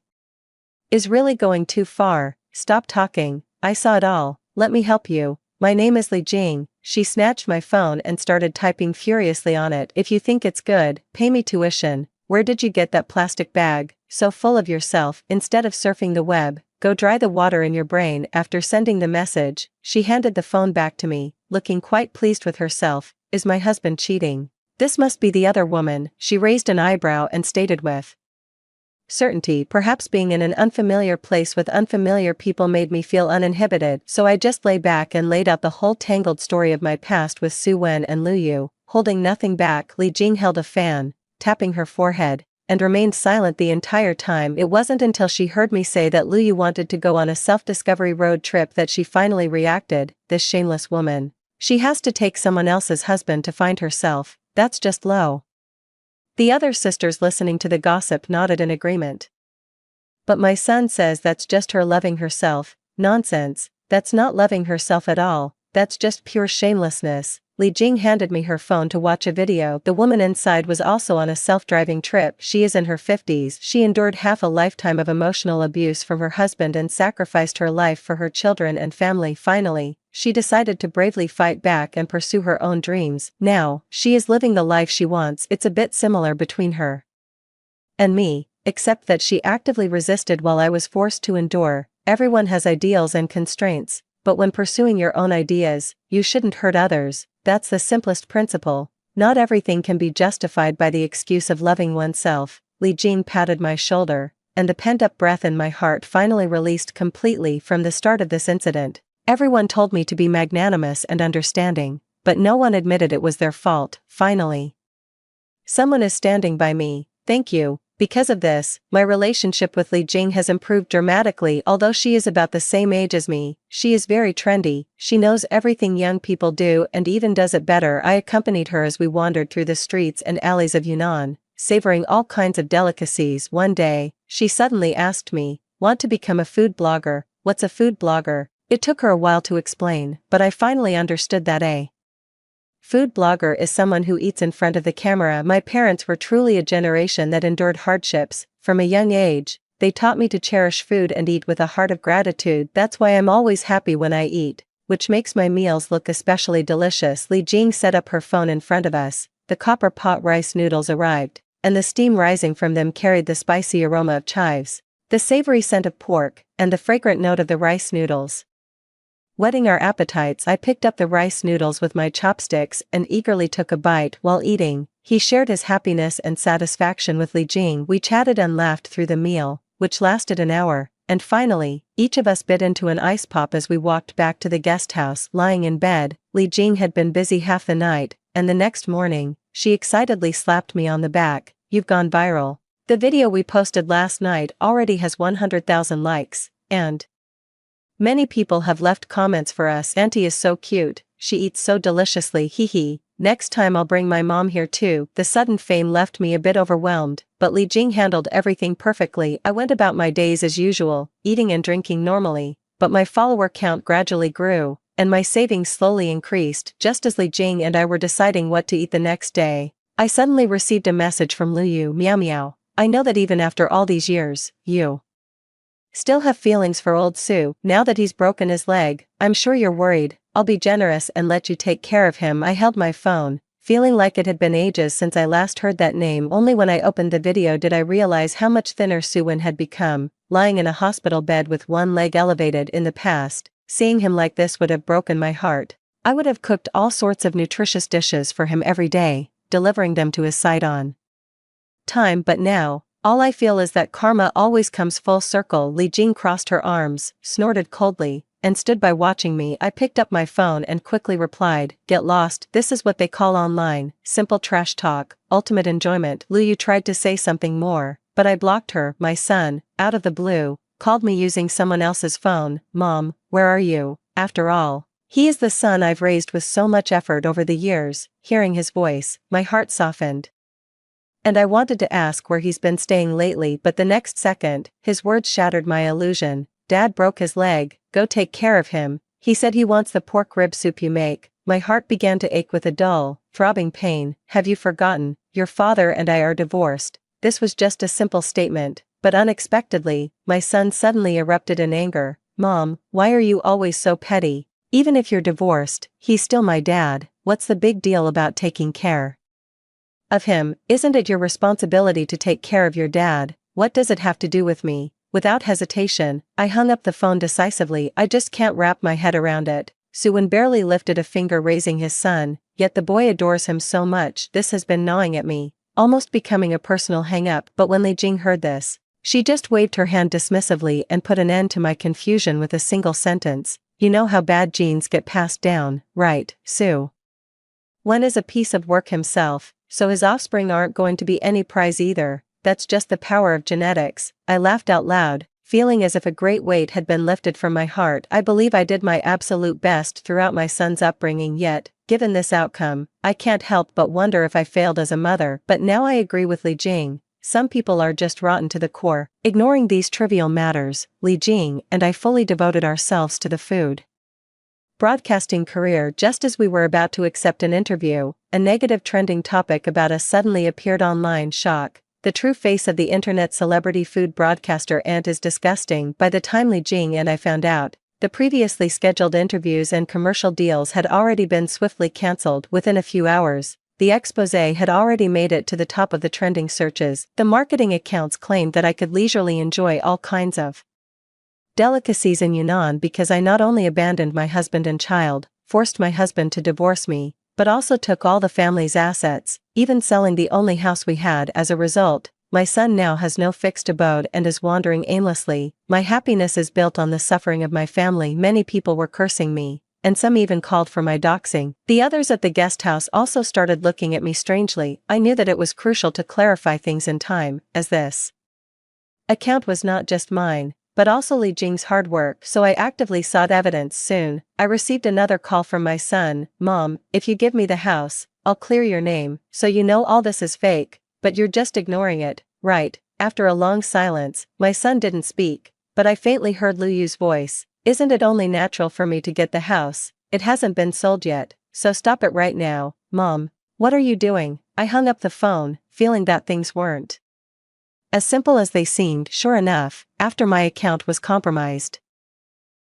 [SPEAKER 1] is really going too far. Stop talking. I saw it all. Let me help you. My name is Li Jing. She snatched my phone and started typing furiously on it. If you think it's good, pay me tuition. Where did you get that plastic bag? So full of yourself. Instead of surfing the web, go dry the water in your brain. After sending the message, she handed the phone back to me, looking quite pleased with herself. Is my husband cheating? This must be the other woman. She raised an eyebrow and stated with certainty. Perhaps being in an unfamiliar place with unfamiliar people made me feel uninhibited, so I just lay back and laid out the whole tangled story of my past with Su Wen and Luyu, holding nothing back. Li Jing held a fan, tapping her forehead, and remained silent the entire time. It wasn't until she heard me say that Luyu wanted to go on a self-discovery road trip that she finally reacted. This shameless woman. She has to take someone else's husband to find herself. That's just low. The other sisters listening to the gossip nodded in agreement. But my son says that's just her loving herself. Nonsense. That's not loving herself at all. That's just pure shamelessness. Li Jing handed me her phone to watch a video. The woman inside was also on a self-driving trip. She is in her 50s. She endured half a lifetime of emotional abuse from her husband and sacrificed her life for her children and family. Finally, she decided to bravely fight back and pursue her own dreams. Now, she is living the life she wants. It's a bit similar between her and me, except that she actively resisted while I was forced to endure. Everyone has ideals and constraints, but when pursuing your own ideas, you shouldn't hurt others. That's the simplest principle. Not everything can be justified by the excuse of loving oneself. Li Jing patted my shoulder, and the pent-up breath in my heart finally released completely. From the start of this incident, everyone told me to be magnanimous and understanding, but no one admitted it was their fault. Finally, someone is standing by me. Thank you. Because of this, my relationship with Li Jing has improved dramatically. Although she is about the same age as me, she is very trendy. She knows everything young people do and even does it better. I accompanied her as we wandered through the streets and alleys of Yunnan, savoring all kinds of delicacies. One day, she suddenly asked me, "Want to become a food blogger?" What's a food blogger? It took her a while to explain, but I finally understood that a food blogger is someone who eats in front of the camera. My parents were truly a generation that endured hardships. From a young age, they taught me to cherish food and eat with a heart of gratitude. That's why I'm always happy when I eat, which makes my meals look especially delicious. Li Jing set up her phone in front of us. The copper pot rice noodles arrived, and the steam rising from them carried the spicy aroma of chives, the savory scent of pork, and the fragrant note of the rice noodles. Whetting our appetites, I picked up the rice noodles with my chopsticks and eagerly took a bite. While eating, he shared his happiness and satisfaction with Li Jing. We chatted and laughed through the meal, which lasted an hour, and finally, each of us bit into an ice pop as we walked back to the guest house. Lying in bed, Li Jing had been busy half the night, and the next morning, she excitedly slapped me on the back. You've gone viral. The video we posted last night already has 100,000 likes, and many people have left comments for us. Auntie is so cute, she eats so deliciously, hee. Next time I'll bring my mom here too. The sudden fame left me a bit overwhelmed, but Li Jing handled everything perfectly. I went about my days as usual, eating and drinking normally, but my follower count gradually grew, and my savings slowly increased. Just as Li Jing and I were deciding what to eat the next day, I suddenly received a message from Luyu. Meow meow. I know that even after all these years, you still have feelings for old Su. Now that he's broken his leg, I'm sure you're worried. I'll be generous and let you take care of him. I held my phone, feeling like it had been ages since I last heard that name. Only when I opened the video did I realize how much thinner Su Wen had become, lying in a hospital bed with one leg elevated. In the past, seeing him like this would have broken my heart. I would have cooked all sorts of nutritious dishes for him every day, delivering them to his side on time, but now, all I feel is that karma always comes full circle. Li Jing crossed her arms, snorted coldly, and stood by watching me. I picked up my phone and quickly replied, "Get lost. This is what they call online simple trash talk, ultimate enjoyment." Luyu tried to say something more, but I blocked her. My son, out of the blue, called me using someone else's phone. Mom, where are you? After all, he is the son I've raised with so much effort over the years. Hearing his voice, my heart softened. And I wanted to ask where he's been staying lately, but the next second, his words shattered my illusion. Dad broke his leg, go take care of him. He said he wants the pork rib soup you make. My heart began to ache with a dull, throbbing pain. Have you forgotten? Your father and I are divorced. This was just a simple statement, but unexpectedly, my son suddenly erupted in anger. Mom, why are you always so petty? Even if you're divorced, he's still my dad. What's the big deal about taking care of him? Isn't it your responsibility to take care of your dad? What does it have to do with me? Without hesitation, I hung up the phone decisively. I just can't wrap my head around it. Suwon barely lifted a finger raising his son, yet the boy adores him so much. This has been gnawing at me, almost becoming a personal hang-up. But when Li Jing heard this, she just waved her hand dismissively and put an end to my confusion with a single sentence. You know how bad genes get passed down, right, Sue? One is a piece of work himself, so his offspring aren't going to be any prize either. That's just the power of genetics. I laughed out loud, feeling as if a great weight had been lifted from my heart. I believe I did my absolute best throughout my son's upbringing, yet, given this outcome, I can't help but wonder if I failed as a mother. But now I agree with Li Jing. Some people are just rotten to the core. Ignoring these trivial matters, Li Jing and I fully devoted ourselves to the food broadcasting career. Just as we were about to accept an interview, a negative trending topic about us suddenly appeared online. Shock. The true face of the internet celebrity food broadcaster Ant is disgusting. By the time Li Jing and I found out, the previously scheduled interviews and commercial deals had already been swiftly cancelled. Within a few hours, the expose had already made it to the top of the trending searches. The marketing accounts claimed that I could leisurely enjoy all kinds of delicacies in Yunnan because I not only abandoned my husband and child, forced my husband to divorce me, but also took all the family's assets, even selling the only house we had. As a result, my son now has no fixed abode and is wandering aimlessly. My happiness is built on the suffering of my family. Many people were cursing me, and some even called for my doxing. The others at the guest house also started looking at me strangely. I knew that it was crucial to clarify things in time, as this account was not just mine, but also Li Jing's hard work, so I actively sought evidence. Soon, I received another call from my son. Mom, if you give me the house, I'll clear your name. So you know all this is fake, but you're just ignoring it, right? After a long silence, my son didn't speak, but I faintly heard Lu Yu's voice. Isn't it only natural for me to get the house? It hasn't been sold yet, so stop it right now. Mom, what are you doing? I hung up the phone, feeling that things weren't as simple as they seemed. Sure enough, after my account was compromised,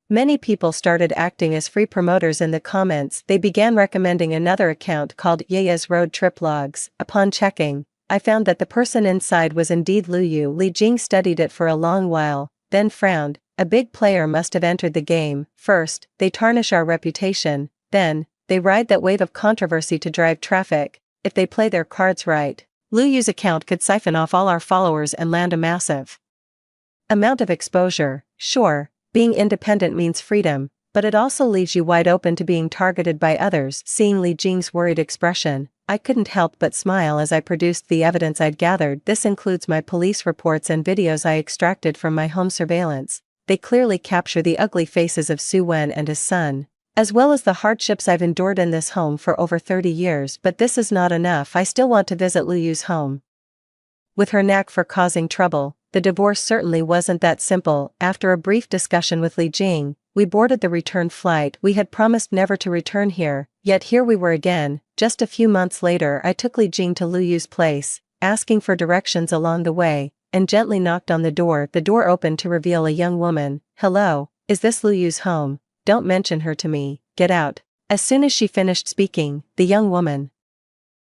[SPEAKER 1] many people started acting as free promoters in the comments. They began recommending another account called Yaya's Road Trip Logs. Upon checking, I found that the person inside was indeed Lu Yu. Li Jing studied it for a long while, then frowned. A big player must have entered the game. First, they tarnish our reputation, then, they ride that wave of controversy to drive traffic. If they play their cards right, Lu Yu's account could siphon off all our followers and land a massive amount of exposure. Sure, being independent means freedom, but it also leaves you wide open to being targeted by others. Seeing Li Jing's worried expression, I couldn't help but smile as I produced the evidence I'd gathered. This includes my police reports and videos I extracted from my home surveillance. They clearly capture the ugly faces of Su Wen and his son, as well as the hardships I've endured in this home for over 30 years. But this is not enough. I still want to visit Lu Yu's home. With her knack for causing trouble, the divorce certainly wasn't that simple. After a brief discussion with Li Jing, we boarded the return flight. We had promised never to return here, yet here we were again. Just a few months later, I took Li Jing to Lu Yu's place, asking for directions along the way, and gently knocked on the door. The door opened to reveal a young woman. Hello, is this Lu Yu's home? Don't mention her to me. Get out. As soon as she finished speaking, the young woman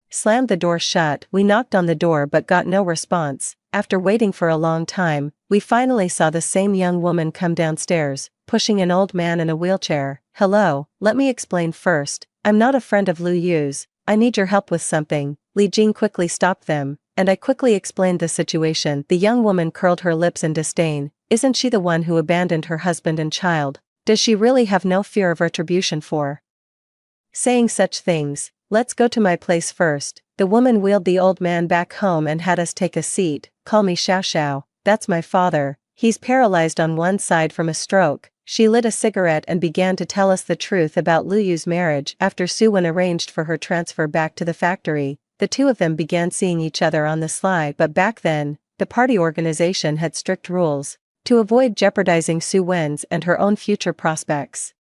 [SPEAKER 1] slammed the door shut. We knocked on the door but got no response. After waiting for a long time, we finally saw the same young woman come downstairs, pushing an old man in a wheelchair. Hello, let me explain first. I'm not a friend of Lu Yu's. I need your help with something. Li Jing quickly stopped them, and I quickly explained the situation. The young woman curled her lips in disdain. Isn't she the one who abandoned her husband and child? Does she really have no fear of retribution for saying such things? Let's go to my place first. The woman wheeled the old man back home and had us take a seat. Call me Xiao Xiao. That's my father. He's paralyzed on one side from a stroke. She lit a cigarette and began to tell us the truth about Lu Yu's marriage. After Su Wen arranged for her transfer back to the factory, the two of them began seeing each other on the sly, but back then, the party organization had strict rules to avoid jeopardizing Su Wen's and her own future prospects.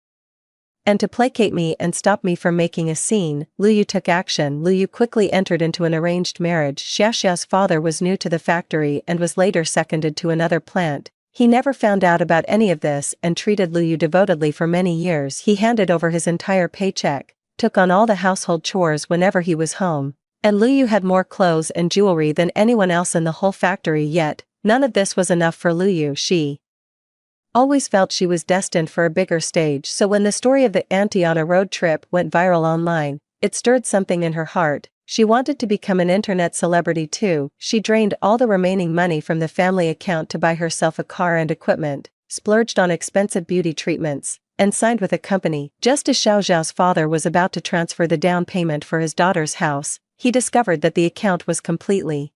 [SPEAKER 1] And to placate me and stop me from making a scene, Lu Yu took action. Lu Yu quickly entered into an arranged marriage. Xiaoxiao's father was new to the factory and was later seconded to another plant. He never found out about any of this and treated Lu Yu devotedly for many years. He handed over his entire paycheck, took on all the household chores whenever he was home, and Lu Yu had more clothes and jewelry than anyone else in the whole factory. Yet none of this was enough for Lu Yu. She always felt she was destined for a bigger stage, so when the story of the auntie on a road trip went viral online, it stirred something in her heart. She wanted to become an internet celebrity too. She drained all the remaining money from the family account to buy herself a car and equipment, splurged on expensive beauty treatments, and signed with a company. Just as Xiaoxiao's father was about to transfer the down payment for his daughter's house, he discovered that the account was completely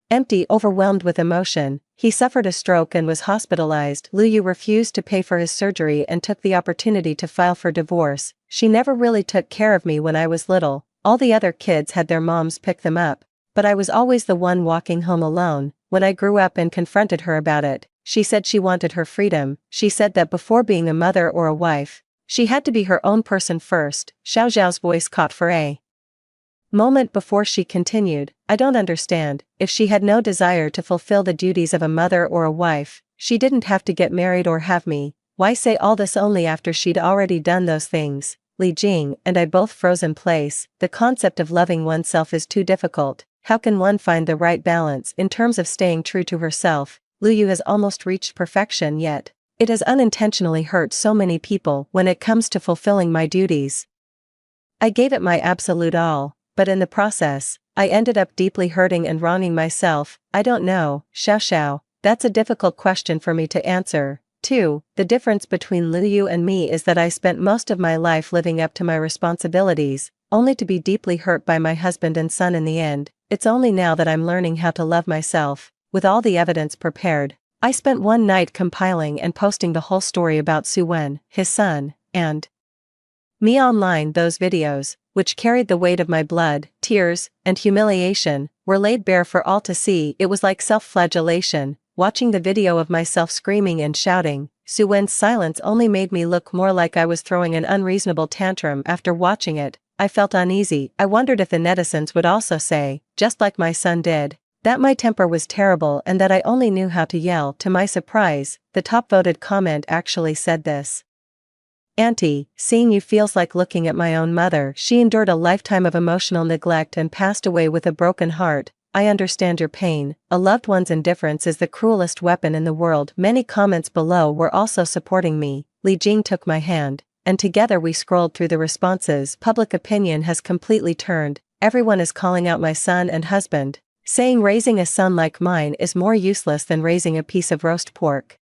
[SPEAKER 1] empty. Overwhelmed with emotion, he suffered a stroke and was hospitalized. Lu Yu refused to pay for his surgery and took the opportunity to file for divorce. She never really took care of me when I was little. All the other kids had their moms pick them up, but I was always the one walking home alone. When I grew up and confronted her about it, she said she wanted her freedom. She said that before being a mother or a wife, she had to be her own person first. Xiaoxiao's voice caught for a moment before she continued, I don't understand. If she had no desire to fulfill the duties of a mother or a wife, she didn't have to get married or have me. Why say all this only after she'd already done those things? Li Jing and I both froze in place. The concept of loving oneself is too difficult. How can one find the right balance in terms of staying true to herself? Lu Yu has almost reached perfection, yet it has unintentionally hurt so many people. When it comes to fulfilling my duties, I gave it my absolute all, but in the process, I ended up deeply hurting and wronging myself. I don't know, Xiaoxiao, that's a difficult question for me to answer. 2. The difference between Lu Yu and me is that I spent most of my life living up to my responsibilities, only to be deeply hurt by my husband and son in the end. It's only now that I'm learning how to love myself. With all the evidence prepared, I spent one night compiling and posting the whole story about Su Wen, his son, and me online. Those videos, which carried the weight of my blood, tears, and humiliation, were laid bare for all to see. It was like self-flagellation. Watching the video of myself screaming and shouting, Su Wen's silence only made me look more like I was throwing an unreasonable tantrum. After watching it, I felt uneasy. I wondered if the netizens would also say, just like my son did, that my temper was terrible and that I only knew how to yell. To my surprise, the top-voted comment actually said this. Auntie, seeing you feels like looking at my own mother. She endured a lifetime of emotional neglect and passed away with a broken heart. I understand your pain. A loved one's indifference is the cruelest weapon in the world. Many comments below were also supporting me. Li Jing took my hand, and together we scrolled through the responses. Public opinion has completely turned. Everyone is calling out my son and husband, saying raising a son like mine is more useless than raising a piece of roast pork.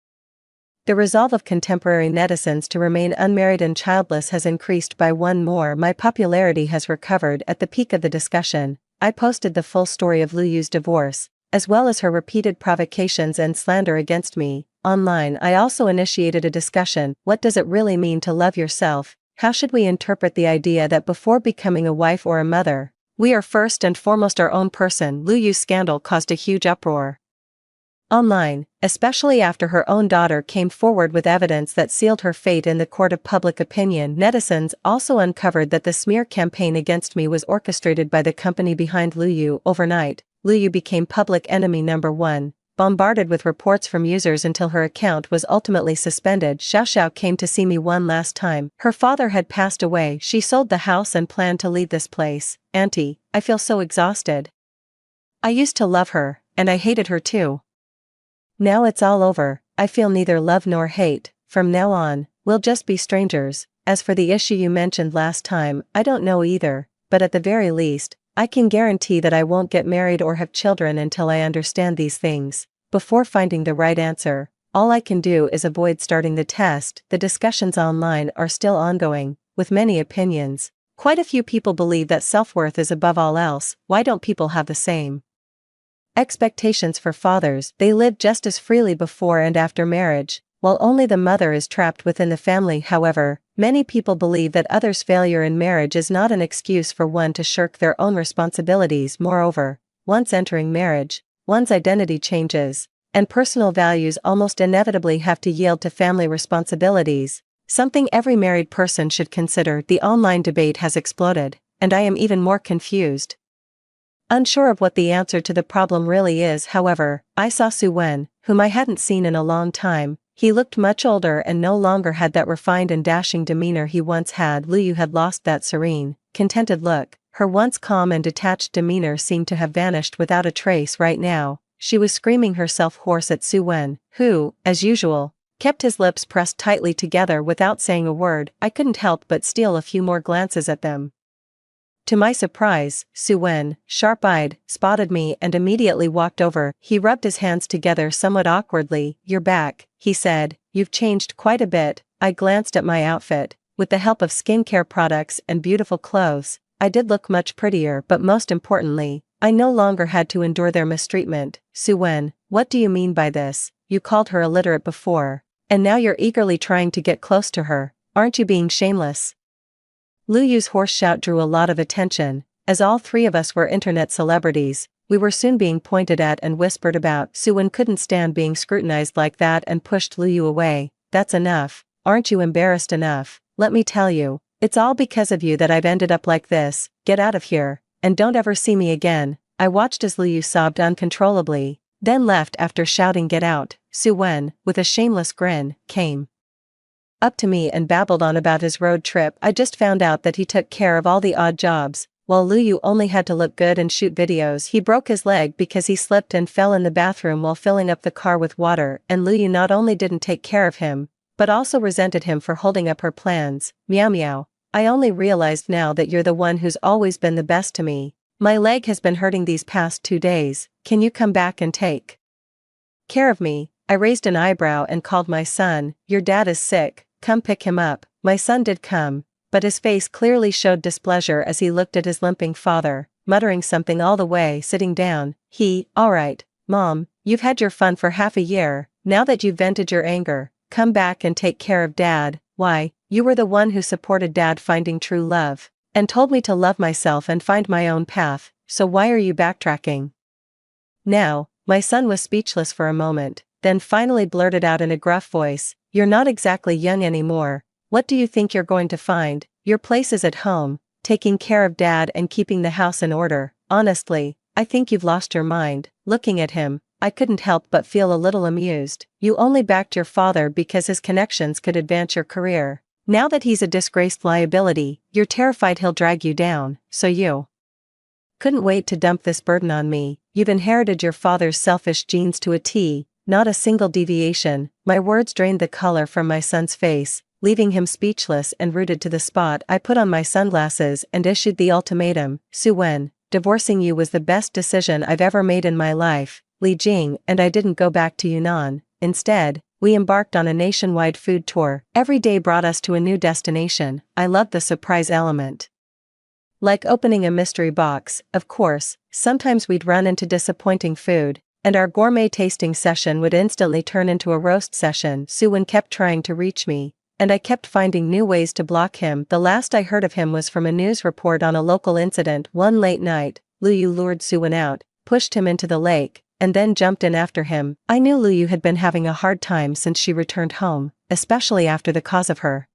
[SPEAKER 1] The resolve of contemporary netizens to remain unmarried and childless has increased by one more. My popularity has recovered. At the peak of the discussion, I posted the full story of Lu Yu's divorce, as well as her repeated provocations and slander against me. Online, I also initiated a discussion. What does it really mean to love yourself? How should we interpret the idea that before becoming a wife or a mother, we are first and foremost our own person? Lu Yu's scandal caused a huge uproar online, especially after her own daughter came forward with evidence that sealed her fate in the court of public opinion. Netizens also uncovered that the smear campaign against me was orchestrated by the company behind Lu Yu. Overnight, Lu Yu became public enemy number 1, bombarded with reports from users until her account was ultimately suspended. Xiaoxiao came to see me one last time. Her father had passed away. She sold the house and planned to leave this place. Auntie, I feel so exhausted. I used to love her, and I hated her too. Now it's all over. I feel neither love nor hate. From now on, we'll just be strangers. As for the issue you mentioned last time, I don't know either, but at the very least, I can guarantee that I won't get married or have children until I understand these things. Before finding the right answer, all I can do is avoid starting the test. The discussions online are still ongoing, with many opinions. Quite a few people believe that self-worth is above all else. Why don't people have the same expectations for fathers? They live just as freely before and after marriage. While only the mother is trapped within the family, however, many people believe that others' failure in marriage is not an excuse for one to shirk their own responsibilities. Moreover, once entering marriage, one's identity changes, and personal values almost inevitably have to yield to family responsibilities, something every married person should consider. The online debate has exploded, and I am even more confused. Unsure of what the answer to the problem really is, however, I saw Sue-Wen, whom I hadn't seen in a long time. He looked much older and no longer had that refined and dashing demeanor he once had. Lu Yu had lost that serene, contented look. Her once calm and detached demeanor seemed to have vanished without a trace. Right now, she was screaming herself hoarse at Sue-Wen, who, as usual, kept his lips pressed tightly together without saying a word. I couldn't help but steal a few more glances at them. To my surprise, Sue-Wen, sharp-eyed, spotted me and immediately walked over. He rubbed his hands together somewhat awkwardly. "You're back," he said. "You've changed quite a bit." I glanced at my outfit. With the help of skincare products and beautiful clothes, I did look much prettier, but most importantly, I no longer had to endure their mistreatment. "Sue-Wen, what do you mean by this? You called her illiterate before, and now you're eagerly trying to get close to her. Aren't you being shameless?" Lu Yu's hoarse shout drew a lot of attention. As all three of us were internet celebrities, we were soon being pointed at and whispered about. Sue-Wen couldn't stand being scrutinized like that and pushed Lu Yu away. "That's enough. Aren't you embarrassed enough? Let me tell you, it's all because of you that I've ended up like this. Get out of here, and don't ever see me again." I watched as Lu Yu sobbed uncontrollably, then left after shouting "Get out." Sue-Wen, with a shameless grin, came up to me and babbled on about his road trip. I just found out that he took care of all the odd jobs, while Lu Yu only had to look good and shoot videos. He broke his leg because he slipped and fell in the bathroom while filling up the car with water, and Lu Yu not only didn't take care of him, but also resented him for holding up her plans. Meow meow. "I only realized now that you're the one who's always been the best to me. My leg has been hurting these past 2 days. Can you come back and take care of me?" I raised an eyebrow and called my son. "Your dad is sick. Come pick him up." My son did come, but his face clearly showed displeasure as he looked at his limping father, muttering something all the way sitting down. "All right, Mom, you've had your fun for half a year. Now that you've vented your anger, come back and take care of Dad. Why, you were the one who supported Dad finding true love, and told me to love myself and find my own path, so why are you backtracking now?" My son was speechless for a moment, then finally blurted out in a gruff voice, "You're not exactly young anymore. What do you think you're going to find? Your place is at home, taking care of Dad and keeping the house in order. Honestly, I think you've lost your mind." Looking at him, I couldn't help but feel a little amused. "You only backed your father because his connections could advance your career. Now that he's a disgraced liability, you're terrified he'll drag you down, so you couldn't wait to dump this burden on me. You've inherited your father's selfish genes to a T. Not a single deviation." My words drained the color from my son's face, leaving him speechless and rooted to the spot. I put on my sunglasses and issued the ultimatum. "Sue-Wen, divorcing you was the best decision I've ever made in my life." Li Jing and I didn't go back to Yunnan. Instead, we embarked on a nationwide food tour. Every day brought us to a new destination. I loved the surprise element. Like opening a mystery box, of course, sometimes we'd run into disappointing food, and our gourmet tasting session would instantly turn into a roast session. Sue-Wen kept trying to reach me, and I kept finding new ways to block him. The last I heard of him was from a news report on a local incident. One late night, Lu Yu lured Sue-Wen out, pushed him into the lake, and then jumped in after him. I knew Lu Yu had been having a hard time since she returned home, especially after the cause of her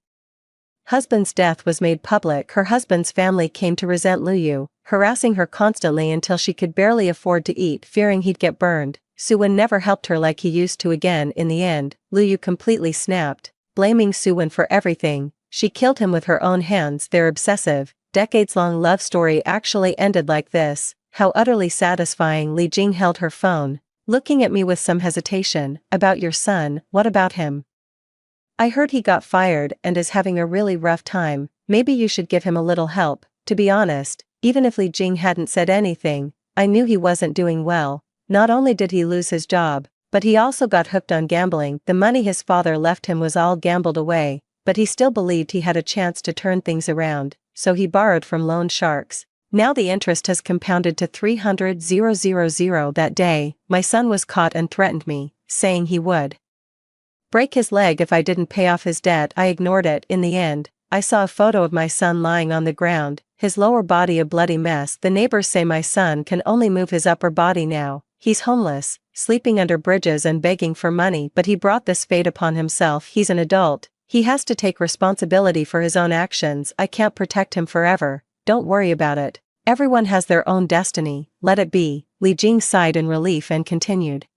[SPEAKER 1] husband's death was made public. Her husband's family came to resent Lu Yu, harassing her constantly until she could barely afford to eat, fearing he'd get burned. Sue-Wen never helped her like he used to. Again, in the end, Lu Yu completely snapped, blaming Sue-Wen for everything. She killed him with her own hands. Their obsessive, decades-long love story actually ended like this. How utterly satisfying. Li Jing held her phone, looking at me with some hesitation. "About your son, what about him? I heard he got fired and is having a really rough time. Maybe you should give him a little help." To be honest, even if Li Jing hadn't said anything, I knew he wasn't doing well. Not only did he lose his job, but he also got hooked on gambling. The money his father left him was all gambled away, but he still believed he had a chance to turn things around, so he borrowed from loan sharks. Now the interest has compounded to 300,000. That day, my son was caught and threatened me, saying he would break his leg if I didn't pay off his debt. I ignored it. In the end, I saw a photo of my son lying on the ground, his lower body a bloody mess. The neighbors say my son can only move his upper body now. He's homeless, sleeping under bridges and begging for money, but he brought this fate upon himself. He's an adult. He has to take responsibility for his own actions. I can't protect him forever. Don't worry about it. Everyone has their own destiny. Let it be. Li Jing sighed in relief and continued.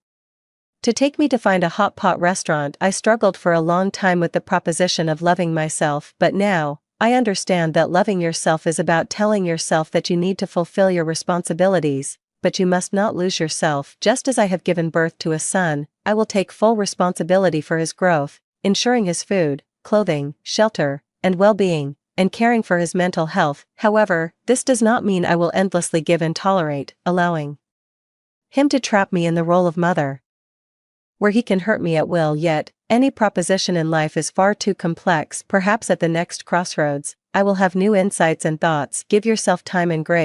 [SPEAKER 1] To take me to find a hot pot restaurant. I struggled for a long time with the proposition of loving myself, but now, I understand that loving yourself is about telling yourself that you need to fulfill your responsibilities, but you must not lose yourself. Just as I have given birth to a son, I will take full responsibility for his growth, ensuring his food, clothing, shelter, and well-being, and caring for his mental health. However, this does not mean I will endlessly give and tolerate, allowing him to trap me in the role of mother, where he can hurt me at will. Yet, any proposition in life is far too complex. Perhaps at the next crossroads, I will have new insights and thoughts. Give yourself time and grace.